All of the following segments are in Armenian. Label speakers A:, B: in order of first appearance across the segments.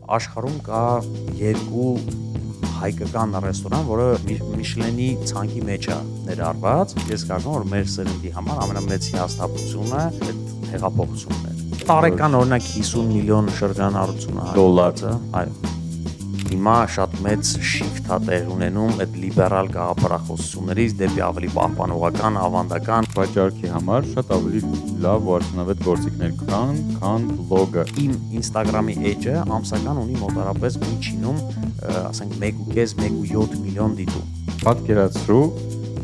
A: աշխարհում կա երկու հայկական ռեստորան, որը Միշլենի ցանկի մեջ է ներառված։ Ես կարծում եմ, որ մեր սերնդի համար ամենամեծ հիասթափությունը այդ հեղափոխությունն է։ Տարեկան օրինակ 50 միլիոն շրջանառություն է
B: դոլար,
A: այո։ Հիմա շատ մեծ շիֆտ է տեղ ունենում այդ լիբերալ գաղափարախոսություններից դեպի ավելի պահպանողական, ավանդական
B: վաճառքի համար շատ ավելի լավ ու արդյունավետ գործիքներ կան, քան բլոգը։
A: Իմ Instagram-ի էջը ամսական ունի մոտարապես միջինում, ասենք 1.5-1.7 միլիոն դիտում։
B: Պատկերացրու,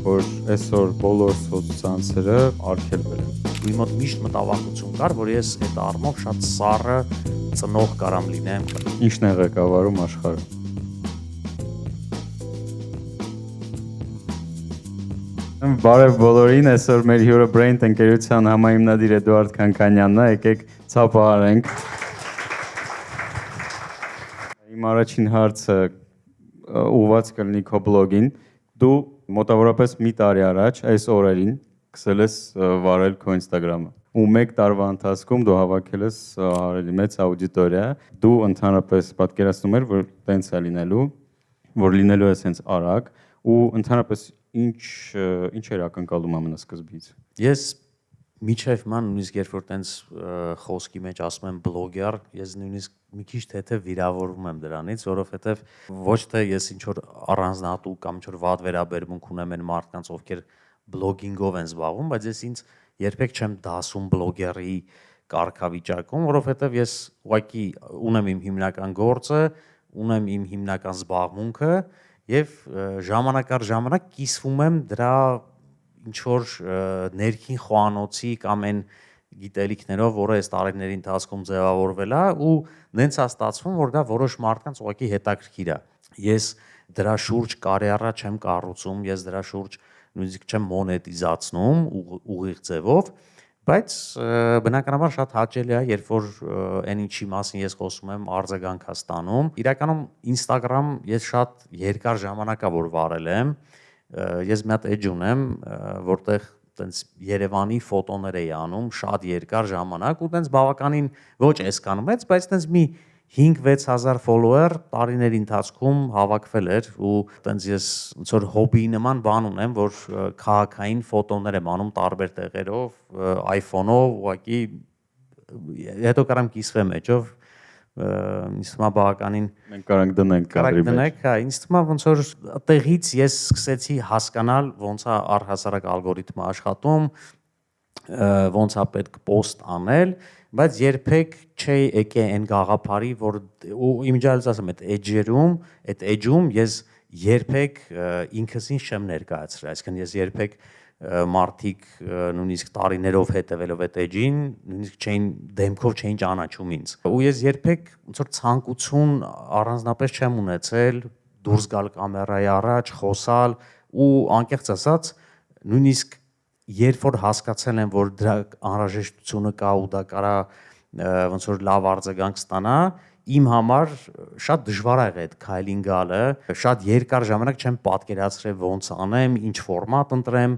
B: որ այսօր բոլոր սոցցանցերը արգելվել են։
A: Իմ մոտ միշտ մտավախություն կար, որ ես այդ առումով շատ սառը ծնող կարամ լինեմ։
B: Ինչն է ղեկավարում աշխարհը։ Բարև բոլորին, այսօր մեր հյուրը Brain ընկերության համահիմնադիր Էդուարդ Քանքանյանն է, եկեք ծափահարենք։ Իմ առաջին հարցը ուղղված կլինի քո բլոգին։ Դու մոտավորապես մի տարի առաջ այս օրերին սկսել ես վարել քո Instagram-ը։ Ու մեկ տարվա ընթացքում դու հավաքել ես ավելի մեծ աուդիտորիա։ Դու ընդհանրապես պատկերացնում ես, որ տենց է լինելու, որ լինելու է սենց արագ ու ընդհանրապես ինչ էր ակնկալում ամենասկզբից։
A: Ես միջև ման նույնիսկ երբ որ տենց խոսքի մեջ ասում եմ բլոգեր, ես նույնիսկ մի քիչ թեթև վիրավորվում եմ դրանից, որովհետև ոչ թե ես ինչ որ առանձնահատուկ կամ ինչ որ վատ վերաբերմունք ունեմ այն մարդկանց, ովքեր բլոգինգով են զբաղվում, բայց ես ինձ երբեք չեմ դասում բլոգերի կարգավիճակում, որովհետև ես ուղղակի ունեմ իմ հիմնական գործը, ունեմ իմ հիմնական զբաղմունքը եւ ժամանակ առ ժամանակ կիսվում եմ դրա ինչ որ ներքին խոհանոցի կամ այն գիտելիքներով, որը այս տարիների ընթացքում ձևավորվել է ու նենց է ստացվում, որ դա որոշ մարդկանց ուղղակի հետաքրքիր է։ Ես դրա շուրջ կարիերա չեմ կառուցում, ես դրա շուրջ նույնիսկ չեմ մոնետիզացնում ուղիղ ձևով, բայց բնականաբար շատ հաճելի է, երբ որ այն ինչի մասին ես խոսում եմ, արձագանք է ստանում։ Իրականում Instagram ես շատ երկար ժամանակ է որ վարել եմ։ Ես մի հատ էջ ունեմ, որտեղ տենց Երևանի ֆոտոներ էի անում շատ երկար ժամանակ ու տենց բավականին ոչ այսքան մեծ, բայց տենց մի 5-6 հազար follower տարիների ընթացքում հավաքվել էր ու տենց ես ոնց որ հոբբի նման բան ունեմ, որ քաղաքային ֆոտոներ եմ անում տարբեր տեղերով, iPhone-ով, ուղղակի հետո կարամ կիսվեմ էջով, ինձ թվում է բավականին
B: մենք կարանք դնենք կադրի մեջ։
A: Հա, ինձ թվում է ոնց որ այդտեղից ես սկսեցի հասկանալ ոնց է առհասարակ ալգորիթմը աշխատում, ոնց է պետք post անել, բայց երբեք չի եկե այն գաղափարի, որ ու իմիջիալից ասեմ, այդ edge-ում ես երբեք ինքս ինձ չեմ ներկայացրել, այսինքն ես երբեք մարդիկ նույնիսկ տարիներով հետևելով այդ edge-ին, նույնիսկ դեմքով չէին ճանաչում ինձ։ Ու ես երբեք ոնց որ ցանկություն առանձնապես չեմ ունեցել դուրս գալ կամերայի առաջ, խոսալ ու անկեղծ ասած, նույնիսկ երբ որ հասկացել եմ, որ դրա անհրաժեշտությունը կա ու դա կարա ոնց որ լավ արձագանք ստանա, իմ համար շատ դժվար է եղել այդ քայլին գալը, շատ երկար ժամանակ չեմ պատկերացրել ոնց անեմ, ինչ ֆորմատ ընտրեմ,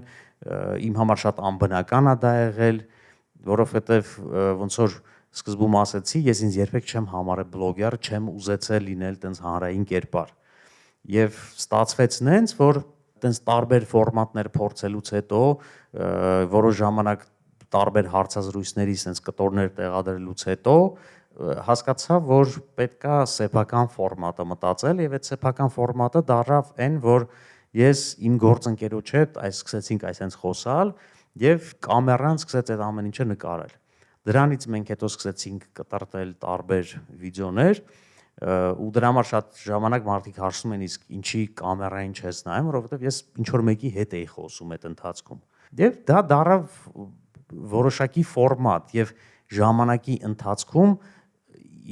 A: իմ համար շատ անբնական է դա եղել, որովհետև ոնց որ սկզբում ասեցի, ես ինձ երբեք չեմ համարել բլոգեր, չեմ ուզեցել լինել տենց հանրային կերպար։ Եվ ստացվեց նենց, որ տենց տարբեր ֆորմատներ փորձելուց հետո, որոշ ժամանակ տարբեր հարցազրույցների sense կտորներ տեղադրելուց հետո հասկացա, որ պետքա սեփական ֆորմատը մտածել եւ այդ սեփական ֆորմատը դառավ այն, որ ես իմ գործընկերոջ հետ սկսեցինք այսպես խոսալ եւ կամերան սկսեց այդ ամեն ինչը նկարել։ Դրանից մենք հետո սկսեցինք կտրտել տարբեր վիդեոներ ու դրա համար շատ ժամանակ մարդիկ հարցնում են իսկ ինչի կամերային չես նայում, որովհետեւ ես ինչ որ մեկի հետ էի խոսում այդ ընթացքում։ Եվ դա դառավ որոշակի ֆորմատ եւ ժամանակի ընթացքում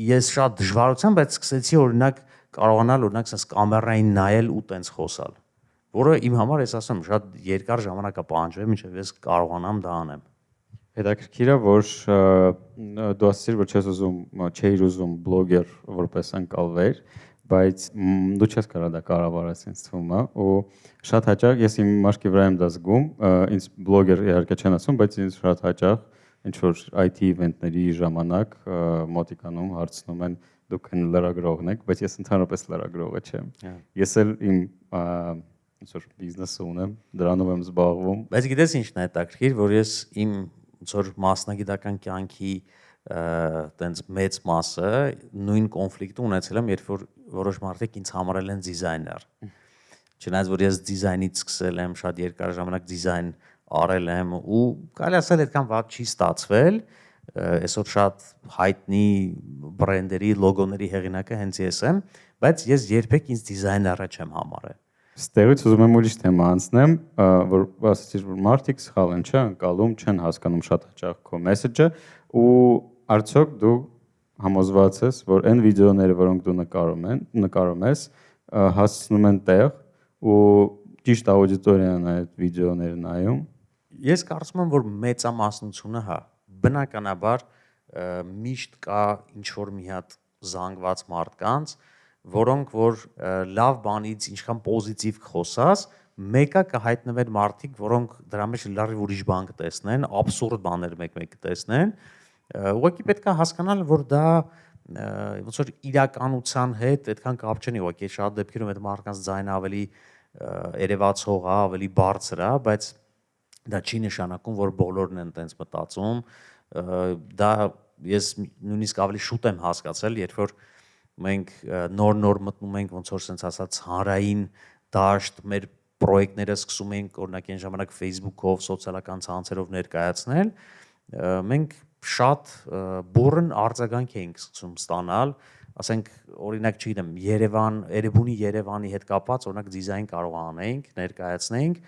A: ես շատ դժվարությամբ բայց սկսեցի օրինակ կարողանալ օրինակ sense կամերային նայել ու տենց խոսալ, որը իմ համար ես ասեմ շատ երկար ժամանակ է պահանջվել մինչև ես կարողանամ դա անեմ։
B: Հետաքրքիր է, որ դու ասացիր, որ չէիր ուզում բլոգեր որպես ընկալվեր, բայց դու չես կարող դա կառավարել, ինձ թվում է, ու շատ հաճախ ես իմ մաշկի վրա եմ դա զգում, ինձ բլոգեր իհարկե չեն ասում, բայց ինձ շատ հաճախ ինչ որ IT իվենտների ժամանակ մոտիկանում հարցնում են դուք են լրագրողն եք, բայց ես ընդհանրապես լրագրողը չեմ։ Ես էլ իմ ոնց որ բիզնեսը ունեմ, դրանով եմ զբաղվում։
A: Բայց գիտես ինչն է հետաքրքիր, որ ես իմ ոնց որ մասնագիտական կյանքի տենց մեծ մասը նույն կոնֆլիկտը ունեցել եմ, երբ որ որոշ մարդիկ ինձ համարել են դիզայներ։ Չնայած որ ես դիզայնից սկսել եմ, շատ երկար ժամանակ դիզայն արել եմ ու կարելի ասել այդքան վատ չի ստացվել, այսօր շատ հայտնի բրենդերի, լոգոների հեղինակը հենց ես եմ, բայց ես երբեք ինձ դիզայները չեմ համարել։
B: Ստեղից ուզում եմ ուրիշ թեմա անցնեմ, որ ասացիր, որ մարդիկ սխալ են, չէ՞, անցալում չեն հասկանում շատ հաճախ քո մեսեջը ու արդյոք դու համոզված ես, որ այն վիդեոները, որոնք դու նկարում ես, հասցնում են տեղ ու ճիշտ աուդիտորիան այդ վիդեոները նայում։
A: Ես կարծում եմ, որ մեծամասնությունը հա, բնականաբար միշտ կա ինչ որ մի հատ զանգված մարդկանց, որոնք որ լավ բանից ինչքան պոզիտիվ կխոսաս, մեկը կհայտնվեն մարդիկ, որոնք դրա մեջ լրիվ ուրիշ բան կտեսնեն, աբսուրդ բաներ մեկ-մեկ կտեսնեն։ Ուղղակի պետք է հասկանալ, որ դա ոնց որ իրականության հետ այդքան կապ չունի, ուղղակի շատ դեպքերում այդ մարդկանց ձայնը ավելի երևացող է, ավելի բարձր է, բայց դա չի նշանակում, որ բոլորն են տենց մտածում։ Դա ես նույնիսկ ավելի շուտ եմ հասկացել, երբ որ մենք նոր մտնում ենք ոնց որ sense ասած հանրային դաշտ, մեր պրոյեկտները սկսում ենք օրինակ այն ժամանակ Facebook-ով, սոցիալական ցանցերով ներկայացնել, մենք շատ բուրըն արձագանք էինք սկսում ստանալ, ասենք օրինակ չգիտեմ, Երևանի հետ կապած օրինակ դիզայն կարող անենք, ներկայացնենք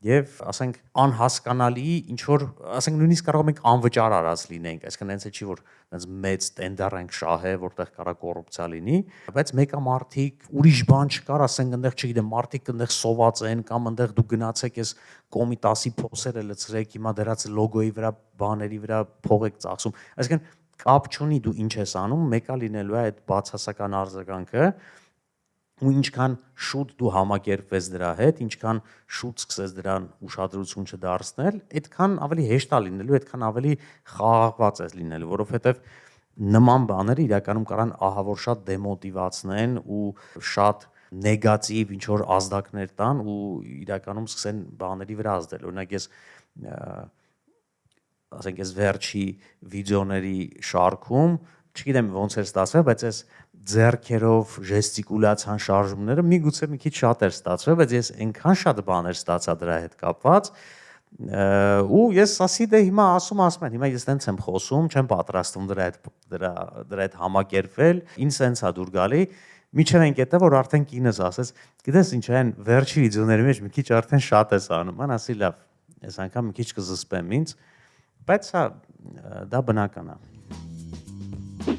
A: եւ ասենք անհասկանալի ինչ որ ասենք նույնիսկ կարող ենք անվճար արած լինենք, այսինքն այնց չի որ այնց մեծ տենդեր ենք շահե, որտեղ կարա կոռուպցիա լինի, բայց մեկը մարդիկ ուրիշ բան չկար, ասենք այնտեղ չգիտեմ, մարդիկ այնտեղ սոված են կամ այնտեղ դու գնացեք ես կոմիտասի փոսերը լցրեք, հիմա դրած լոգոյի վրա, բաների վրա փող եք ծախսում, այսինքն կապ չունի դու ինչ ես անում, մեկը լինելու է այդ բացասական արձագանքը ու ինչքան շուտ դու համակերպվես դրա հետ, ինչքան շուտ սկսես դրան ուշադրություն չդարձնել, այդքան ավելի հեշտ է լինելու, այդքան ավելի խաղաղված ես լինելու, որովհետև նման բաները իրականում կարան ահավոր շատ դեմոտիվացնեն ու շատ նեգատիվ ինչ որ ազդակներ տան ու իրականում սկսեն բաների վրա ազդել։ Օրինակ ես ասենք ես վերջի վիդեոների շարքում չգիտեմ ոնց էր ստացվել, բայց այս ձեռքերով ժեստիկուլյացիան շարժումները միգուցե մի քիչ շատ էր ստացվել, բայց ես այնքան շատ բաներ ստացա դրա հետ կապված ու ես ասի դե հիմա ասում են, հիմա ես տենց եմ խոսում, չեմ պատրաստվում դրա հետ համակերպվել, ինձ սենց է դուր գալի, միջև ենք հետո որ արդեն կինս ասեց, գիտես ինչ այն վերջի վիդեոների մեջ մի քիչ արդեն շատ ես անում, ան ասի լավ, այս անգամ մի քիչ կզսպեմ ինձ, բայց դա բնական է։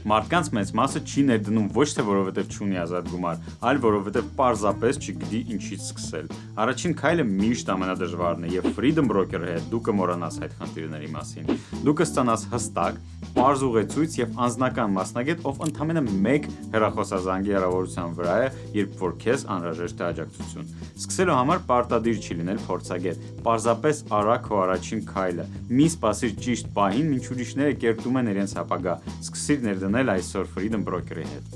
B: Մարդկանց մեծ մասը չի ներդնում ոչ թե որովհետև չունի ազատ գումար, այլ որովհետև պարզապես չգիտի ինչից սկսել։ Առաջին քայլը միշտ ամենադժվարն է եւ Freedom Broker-ի հետ դու կմոռանաս այդ խնդիրների մասին։ Դու կստանաս հստակ, պարզ ուղեցույց եւ անձնական մասնագետ, ով ընդամենը մեկ հեռախոսազանգի հեռավորության վրա է, երբ որ քեզ անհրաժեշտ է աջակցություն։ Սկսելու համար պարտադիր չի լինել փորձագետ։ Պարզապես արա քո առաջին քայլը։ Մի սպասիր ճիշտ պահին, մինչ ուրիշները կերտում են իրենց ապագա։ Սկսիր ներդնել այսօր Freedom Broker-ի հետ։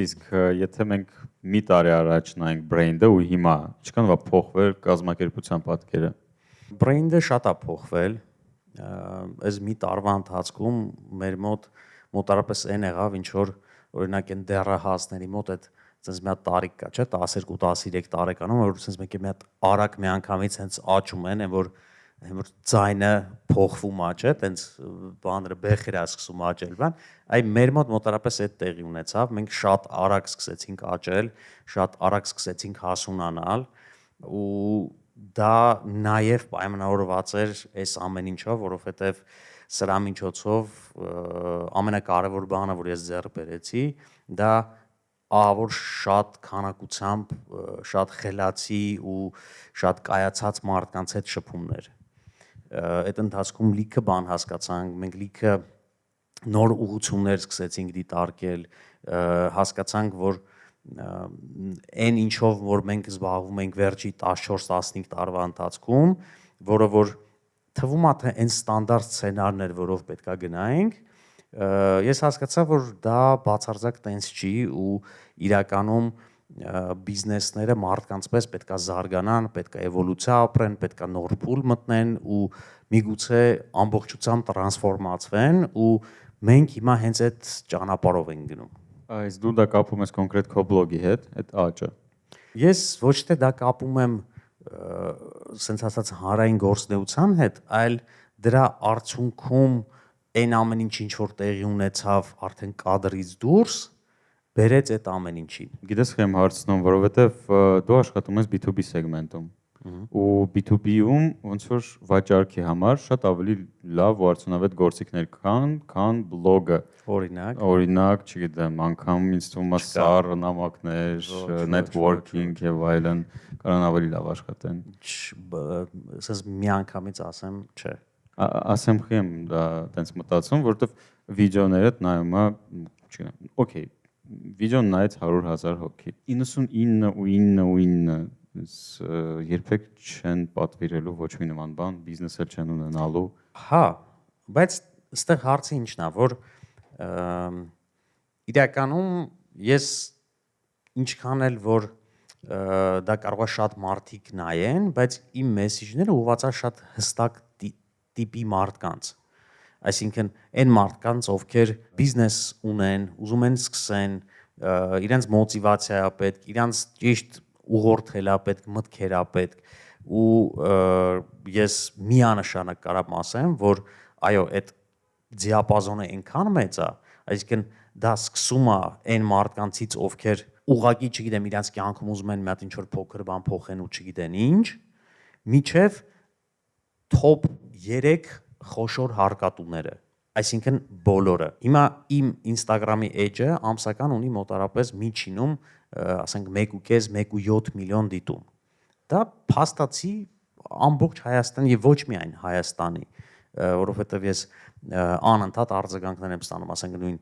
B: Իսկ եթե մենք մի տարի առաջ նայենք Brain-ը ու հիմա, ինչքան է փոխվել կազմակերպության պատկերը։
A: Brain-ը շատ է փոխվել։ Այս մի տարվա ընթացքում մեր մոտ մոտարապես այն եղավ, ինչ որ օրինակ այն դեռահասների մոտ այդ sense մի հատ տարիք կա, չէ՞, 12-13 տարեկանում, որ sense մեկ մի հատ արագ մի անգամից հենց աճում են, որ ձայնը փոխվում է, չէ՞, տենց բաները բեխեր է սկսում աճել, բան, այ մեր մոտ մոտարապես այդ տեղի ունեցավ, մենք շատ արագ սկսեցինք աճել, շատ արագ սկսեցինք հասունանալ ու դա նաև պայմանավորված էր այս ամեն ինչով, որովհետև սրա միջոցով ամենակարևոր բանը, որ ես ձեռք բերեցի, դա ահավոր շատ քանակությամբ շատ խելացի ու շատ կայացած մարդկանց հետ շփումներ։ Այդ ընթացքում լիքը բան հասկացանք, մենք լիքը նոր ուղղություններ սկսեցինք դիտարկել, հասկացանք, որ այն ինչով որ մենք զբաղվում ենք վերջի 14-15 տարվա ընթացքում, որը որ թվում է թե այն ստանդարտ սցենարներ, որով պետքա գնայինք, Ես հասկացա, որ դա բացարձակ տենց չի ու իրականում բիզնեսները մարդկանց պես պետքա զարգանան, պետքա էվոլյուցիա ապրեն, պետքա նոր փուլ մտնեն ու միգուցե ամբողջությամբ տրանսֆորմացվեն ու մենք հիմա հենց այդ ճանապարհով ենք գնում։
B: Այս դու դա կապում ես կոնկրետ քո բլոգի հետ, այդ աճը։
A: Ես ոչ թե դա կապում եմ սենց ասած հանրային գործնեության հետ, այլ դրա արդյունքում այն ամեն ինչ ինչ որ տեղի ունեցավ արդեն կադրից դուրս բերեց այդ ամեն ինչին։
B: Գիտես, խեմ հարցնում, որովհետև դու աշխատում ես B2B սեգմենտում։ Ու B2B-ում ոնց որ վաճառքի համար շատ ավելի լավ ու արդյունավետ գործիքներ կան, քան բլոգը։ Օրինակ, չգիտեմ, անգամ ինձ թվում է սառը նամակներ, networking եւ այլն կարան ավելի լավ աշխատեն։
A: Ասես միանգամից ասեմ, չէ։
B: Ասեմ խեմ դա տենց մտածում, որովհետև վիդեոները նայում է, չգիտեմ, օքեյ, վիդեոն նայեց 100,000 հոգի։ 99.9 երբեք չեն պատվիրելու ոչ մի նման բան, բիզնեսը չեն ունենալու։
A: Հա, բայց այստեղ հարցը ինչն է, որ իրականում ես ինչքան էլ որ դա կարող է շատ մարդիկ նայեն, բայց իմ մեսեջները ուղղված է շատ հստակ տիպի մարդկանց։ Այսինքն այն մարդկանց, ովքեր բիզնես ունեն, ուզում են սկսեն, իրենց մոտիվացիա է պետք, իրենց ճիշտ ուղղորդել է պետք, մտքեր է պետք ու ես միանշանակ կարամ ասեմ, որ այո, այդ դիապազոնը այնքան մեծ է, այսինքն դա սկսում է այն մարդկանցից, ովքեր ուղղակի, չգիտեմ, իրենց կյանքում ուզում են մի հատ ինչ-որ փոքր բան փոխեն ու չգիտեն ինչ, միջև top 3 խոշոր հարկատուները, այսինքն բոլորը։ Հիմա իմ Instagram-ի էջը ամսական ունի մոտարապես միջինում, ասենք 1.5-1.7 միլիոն դիտում։ Դա փաստացի ամբողջ Հայաստանի եւ ոչ միայն Հայաստանի, որովհետեւ ես անընդհատ արձագանքներ եմ ստանում, ասենք նույն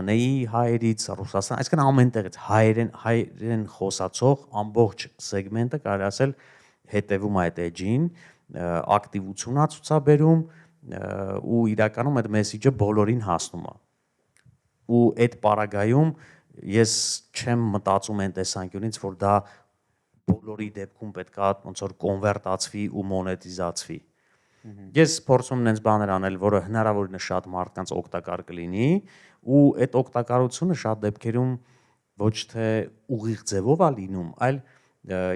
A: ԱՄՆ-ի հայերից, Ռուսաստան, այսինքն ամենտեղից հայերեն խոսացող ամբողջ սեգմենտը կարելի ասել հետևում է այդ էջին, ակտիվություն է ցուցաբերում ու իրականում այդ մեսեջը բոլորին հասնում է։ Ու այդ պարագայում ես չեմ մտածում այն տեսանկյունից, որ դա բոլորի դեպքում պետքա ոնց որ կոնվերտացվի ու մոնետիզացվի։ Ես փորձում եմ այնպես բաներ անել, որը հնարավորինս շատ մարդկանց օգտակար կլինի ու այդ օգտակարությունը շատ դեպքերում ոչ թե ուղիղ ձևով է լինում, այլ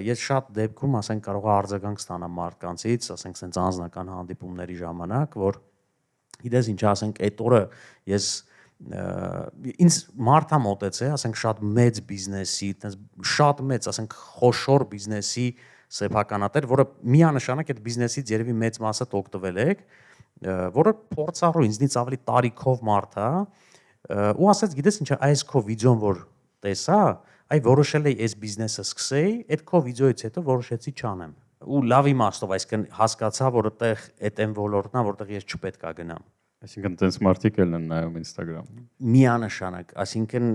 A: ես շատ դեպքում, ասենք, կարող եմ արձագանք ստանալ մարդկանցից, ասենք, sense անձնական հանդիպումների ժամանակ, որ գիտես ինչ, ասենք, այդ օրը ես ինձ մարդա մոտեցե, ասենք, շատ մեծ բիզնեսի, շատ մեծ, ասենք, խոշոր բիզնեսի սեփականատեր, որը միանշանակ այդ բիզնեսից երևի մեծ մասը օգտվել եք, որը փորձառու ինձնից ավելի տարիքով մարդ է, ու ասեց, գիտես ինչ, այս քո վիդեոն որ տեսա, այ որոշել էի այս բիզնեսը սկսեի, այդ քո վիդեոից հետո որոշեցի չանեմ։ Ու լավ իմաստով, այսինքն հասկացա, որ այդտեղ այդ այն ոլորտն է, որտեղ ես չպետք է գնամ։
B: Այսինքն տենց մարդիկ էլ են նայում Instagram-ում։
A: Միանշանակ, այսինքն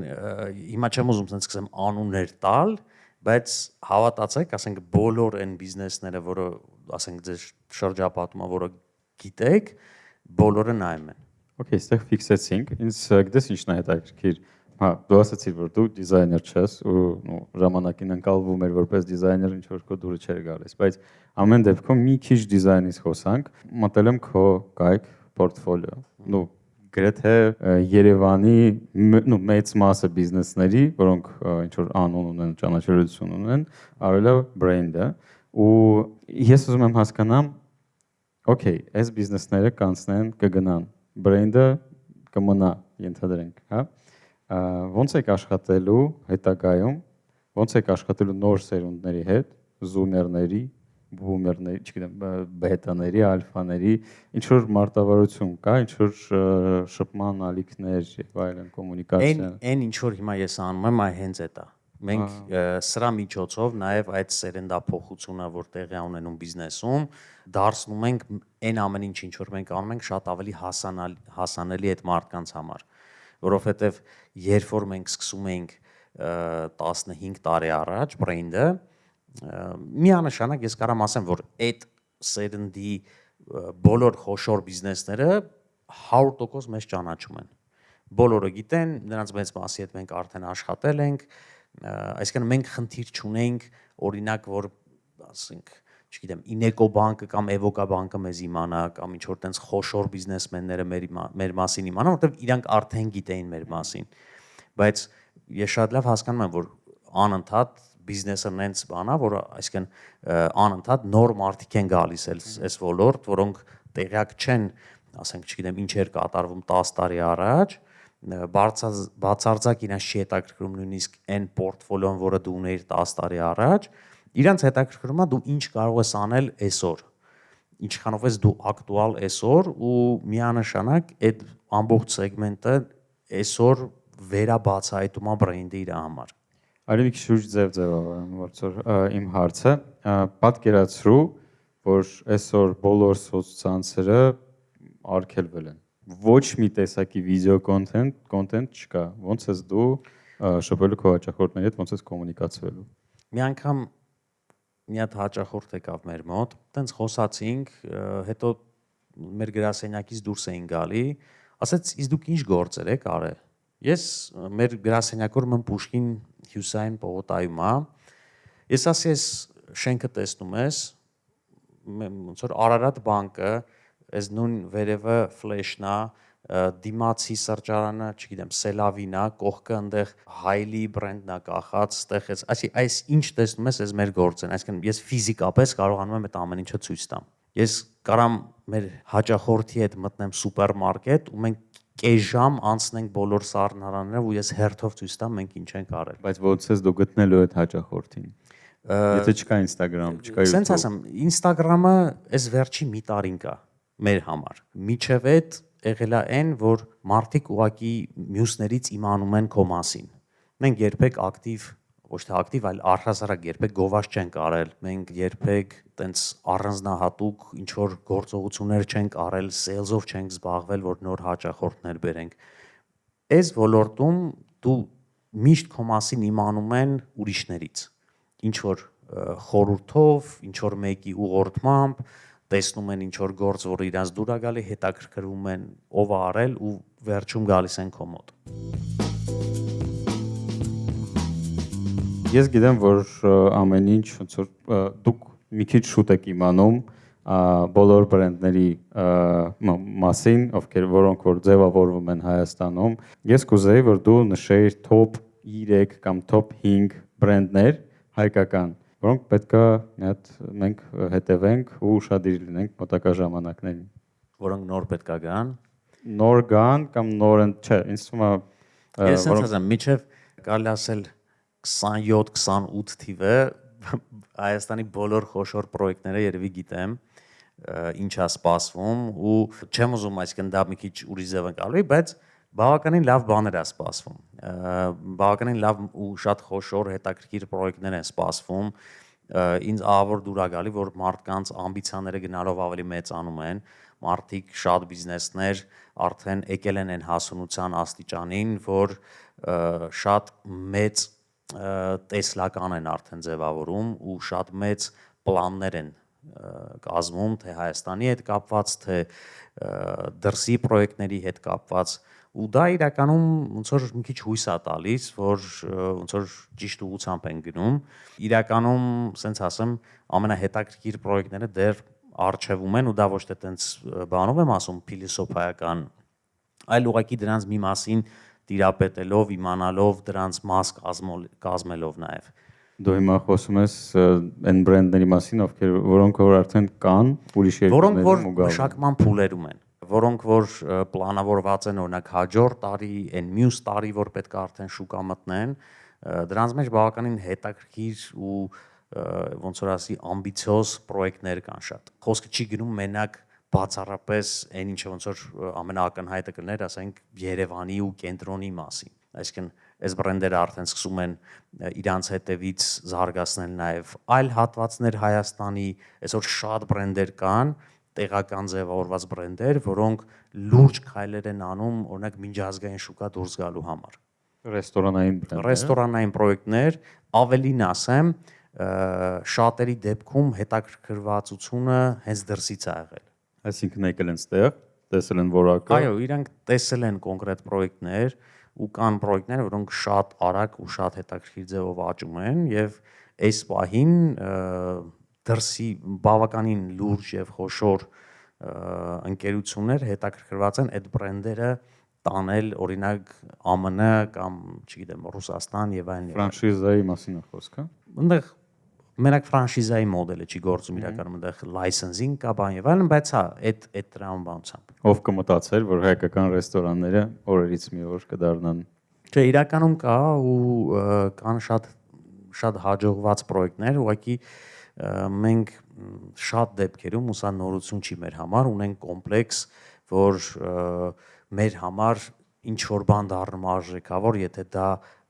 A: հիմա չեմ ուզում ցենց սկսեմ անուններ տալ, բայց հավատացեք, ասենք բոլոր այն բիզնեսները, որը ասենք ձեր շրջապատումը, որը գիտեք, բոլորը նայում են։
B: Okay, այստեղ ֆիքսեցինք։ Ինձ գիտես ինչն է հետաքրքիր։ Հա, դու ասացիր, որ դու դիզայներ ես ու ժամանակին ընկալվում էր որպես դիզայներ, ինչ որ քո դուրը չէր գալիս, բայց ամեն դեպքում մի քիչ դիզայնից խոսանք, մտել եմ քո կայք պորտֆոլիո։ Գրեթե Երևանի մեծ մասը բիզնեսների, որոնք ինչ որ անուն ունեն, ճանաչելիություն ունեն, արել է բրենդը ու ես ուզում եմ հասկանամ, okay, այս բիզնեսները կանցնեն, կգնան, բրենդը կմնա, ենթադրենք, հա։ Ոնց եք աշխատելու հետագայում, ոնց եք աշխատելու նոր սերունդների հետ, զումերների, բումերների, չգիտեմ, բետաների, ալֆաների, ինչ որ մարտավարություն կա, ինչ որ շփման ալիքներ եւ այլն կոմունիկացիա։
A: Այն ինչ որ հիմա ես անում եմ, այ հենց այդ է։ Մենք սրա միջոցով նաև այդ սերնդափոխությունը, որ տեղի ունենում բիզնեսում, դարձնում ենք այն ամեն ինչ որ մենք անում ենք շատ ավելի հասանելի այդ մարդկանց համար, որովհետև երբ որ մենք սկսում ենք 15 տարի առաջ բրենդը, միանշանակ ես կարամ ասեմ, որ այդ սերնդի բոլոր խոշոր բիզնեսները 100% մեզ ճանաչում են։ Բոլորը գիտեն, նրանց մեծ մասի հետ մենք արդեն աշխատել ենք, այսինքն մենք խնդիր չունենք, օրինակ, որ ասենք, չգիտեմ, Ineco բանկը կամ Evoca բանկը մեզ իմանա կամ ինչ որ տենց խոշոր բիզնեսմենները մեր մասին իմանան, որովհետև իրանք արդեն գիտեին մեր մասին։ Բայց ես շատ լավ հասկանում եմ, որ անընդհատ բիզնեսը նենց բանա, որ այսինքն անընդհատ նոր մարդիկ են գալիս այս ոլորտ, որոնք տեղյակ չեն, ասենք, չգիտեմ, ինչ էր կատարվում 10 տարի առաջ, բացարձակ իրանց չի հետաքրքրում նույնիսկ այն պորտֆոլիոն, որը դու ունեիր 10 տարի առաջ, իրանց հետաքրքրում է դու ինչ կարող ես անել այսօր, ինչքանով ես դու ակտուալ այսօր ու միանշանակ այդ ամբողջ սեգմենտը այսօր վերաբացահայտում է բրենդի իր համար։
B: Արի մի քիչ ձև ոնց որ իմ հարցը պատկերացրու, որ այսօր բոլոր սոցցանցերը արգելվել են։ Ոչ մի տեսակի վիդեո կոնտենտ չկա։ Ոնց ես դու շփվելու քո հաճախորդների հետ, ոնց ես կոմունիկացվելու։
A: Մի անգամ մի հատ հաճախորդ եկավ մեր մոտ, տենց խոսացինք, հետո մեր գրասենյակից դուրս էին գալի, ասաց՝ «Իսկ դուք ինչ գործեր եք արել»։ Ես մեր գրասենյակը ուրեմն Պուշկին Հյուսային պողոտայում է։ Ես ասի, ես շենքը տեսնում ես, ոնց որ Արարատ բանկը, այս նույն վերևը ֆլեշն է, դիմացի սրճարանը, չգիտեմ, Սելավին է, կողքը այնտեղ Հայլի բրենդն է կախած, ստեղեց, այս ինչ տեսնում ես, այս մեր գործն են, այսինքն ես ֆիզիկապես կարողանում եմ այդ ամեն ինչը ցույց տամ։ Ես կարամ մեր հաճախորդի հետ մտնեմ սուպերմարկետ ու մենք կես ժամ անցնենք բոլոր սառնարանները ու ես հերթով ցույց տամ մենք ինչ ենք արել։
B: Բայց ոնց ես դու գտնելու այդ հաճախորդին։ Եթե չկա Instagram, չկա YouTube։
A: Սենց ասեմ, Instagram-ը այս վերջի մի տարին կա մեր համար։ Միջև այդ եղել է այն, որ մարդիկ ուղակի մյուսներից իմանում են քո մասին։ Մենք երբեք ակտիվ, ոչ թե ակտիվ, այլ առհասարակ երբեք գովաշ չենք արել։ Մենք երբեք տենց առանձնահատուկ ինչ որ գործողություններ չենք արել, sales-ով չենք զբաղվել, որ նոր հաճախորդներ բերենք։ Այս ոլորտում դու միշտ քո մասին իմանում են ուրիշներից։ Ինչ որ խորհրդով, ինչ որ մեկի ուղղորդմամբ, տեսնում են ինչ որ գործ, որ իրանց դուր է գալի, հետաքրքրվում են ով է արել ու վերջում գալիս են քո մոտ։
B: Ես գիտեմ, որ ամեն ինչ ոնց որ դուք մի քիչ շուտ եք imանում բոլոր բրենդների մասին, որոնք որ ձևավորվում են Հայաստանում։ Ես կուզեի, որ դու նշեիր top 3 կամ top 5 բրենդներ հայկական, որոնք պետքա մի հատ մենք հետևենք ու ուշադիր լինենք մոտակա ժամանակներին։
A: Որոնք նոր պետքա գան։
B: Նոր գան կամ նոր են, չէ, ինձ թվում է
A: Ես ասեմ, միջև կարելի ասել 27-28 թիվը Հայաստանի բոլոր խոշոր պրոյեկտները երևի գիտեմ, ինչա սպասվում ու չեմ ուզում այսինքն դա մի քիչ ուրիշ ձև ընկալվի, բայց բավականին լավ բաներ է սպասվում։ Բավականին լավ ու շատ խոշոր հետաքրքիր պրոյեկտներ են սպասվում։ Ինձ ահավոր դուր է գալի, որ մարդկանց ամբիցիաները գնալով ավելի մեծանում են, մարդիկ շատ բիզնեսներ արդեն եկել են այն հասունության աստիճանին, որ շատ մեծ տեսլական են արդեն ձևավորում ու շատ մեծ պլաններ են կազմում, թե Հայաստանի հետ կապված, թե դրսի պրոյեկտների հետ կապված ու դա իրականում ոնց որ մի քիչ հույս է տալիս, որ ոնց որ ճիշտ ուղղությամբ են գնում։ Իրականում, ասենց ասեմ, ամենահետաքրքիր պրոյեկտները դեռ առջևում են ու դա ոչ թե տենց բանով եմ ասում փիլիսոփայական, այլ ուղղակի դրանց մի մասին տիրապետելով, իմանալով, դրանց մաս կազմելով նաև։
B: Դու հիմա խոսում ես այն բրենդների մասին, որոնք որ արդեն կան ուրիշ երկրներում ու գալու։
A: Որոնք որ մշակման փուլերում են, որոնք որ պլանավորված են օրինակ հաջորդ տարի, այն մյուս տարի, որ պետք է արդեն շուկա մտնեն, դրանց մեջ բավականին հետաքրքիր ու ոնց որ ասի ամբիցիոզ պրոյեկտներ կան շատ։ Խոսքը չի գնում մենակ բացառապես այն ինչը ոնց որ ամենաակնհայտը կլներ, ասենք Երևանի ու կենտրոնի մասին։ Այսինքն այս բրենդերը արդեն սկսում են իրանց հետևից զարգացնել նաև այլ հատվածներ Հայաստանի, այսօր շատ բրենդեր կան, տեղական ձևավորված բրենդեր, որոնք լուրջ քայլեր են անում, օրինակ միջազգային շուկա դուրս գալու համար։
B: Ռեստորանային բրենդներ։
A: Ռեստորանային պրոյեկտներ, ավելին ասեմ, շատերի դեպքում հետաքրքրվածությունը հենց դրսից է եղել։
B: Այսինքն եկել են ստեղ, տեսել են որակը։
A: Այո, իրանք տեսել են կոնկրետ պրոյեկտներ ու կան պրոյեկտներ, որոնք շատ արագ ու շատ հետաքրքիր ձևով աճում են եւ այս պահին դրսի բավականին լուրջ եւ խոշոր ընկերություններ հետաքրքրված են այդ բրենդերը տանել օրինակ ԱՄՆ կամ, չգիտեմ, Ռուսաստան եւ այլն։
B: Ֆրանշիզայի մասին է խոսքը։
A: Այնտեղ մենակ ֆրանշիզայի մոդելը չի գործում իրականում, այնտեղ լայսենսինգ կա բան եւ այլն, բայց հա, այդ տրամաբանությամբ։
B: Ով կմտածեր, որ հայկական ռեստորանները օրերից մի օր կդառնան։
A: Չէ, իրականում կա ու կան շատ հաջողված պրոյեկտներ, ուղղակի մենք շատ դեպքերում ու սա նորություն չի մեր համար, ունենք կոմպլեքս, որ մեր համար ինչ որ բան դառնում արժեքավոր, եթե դա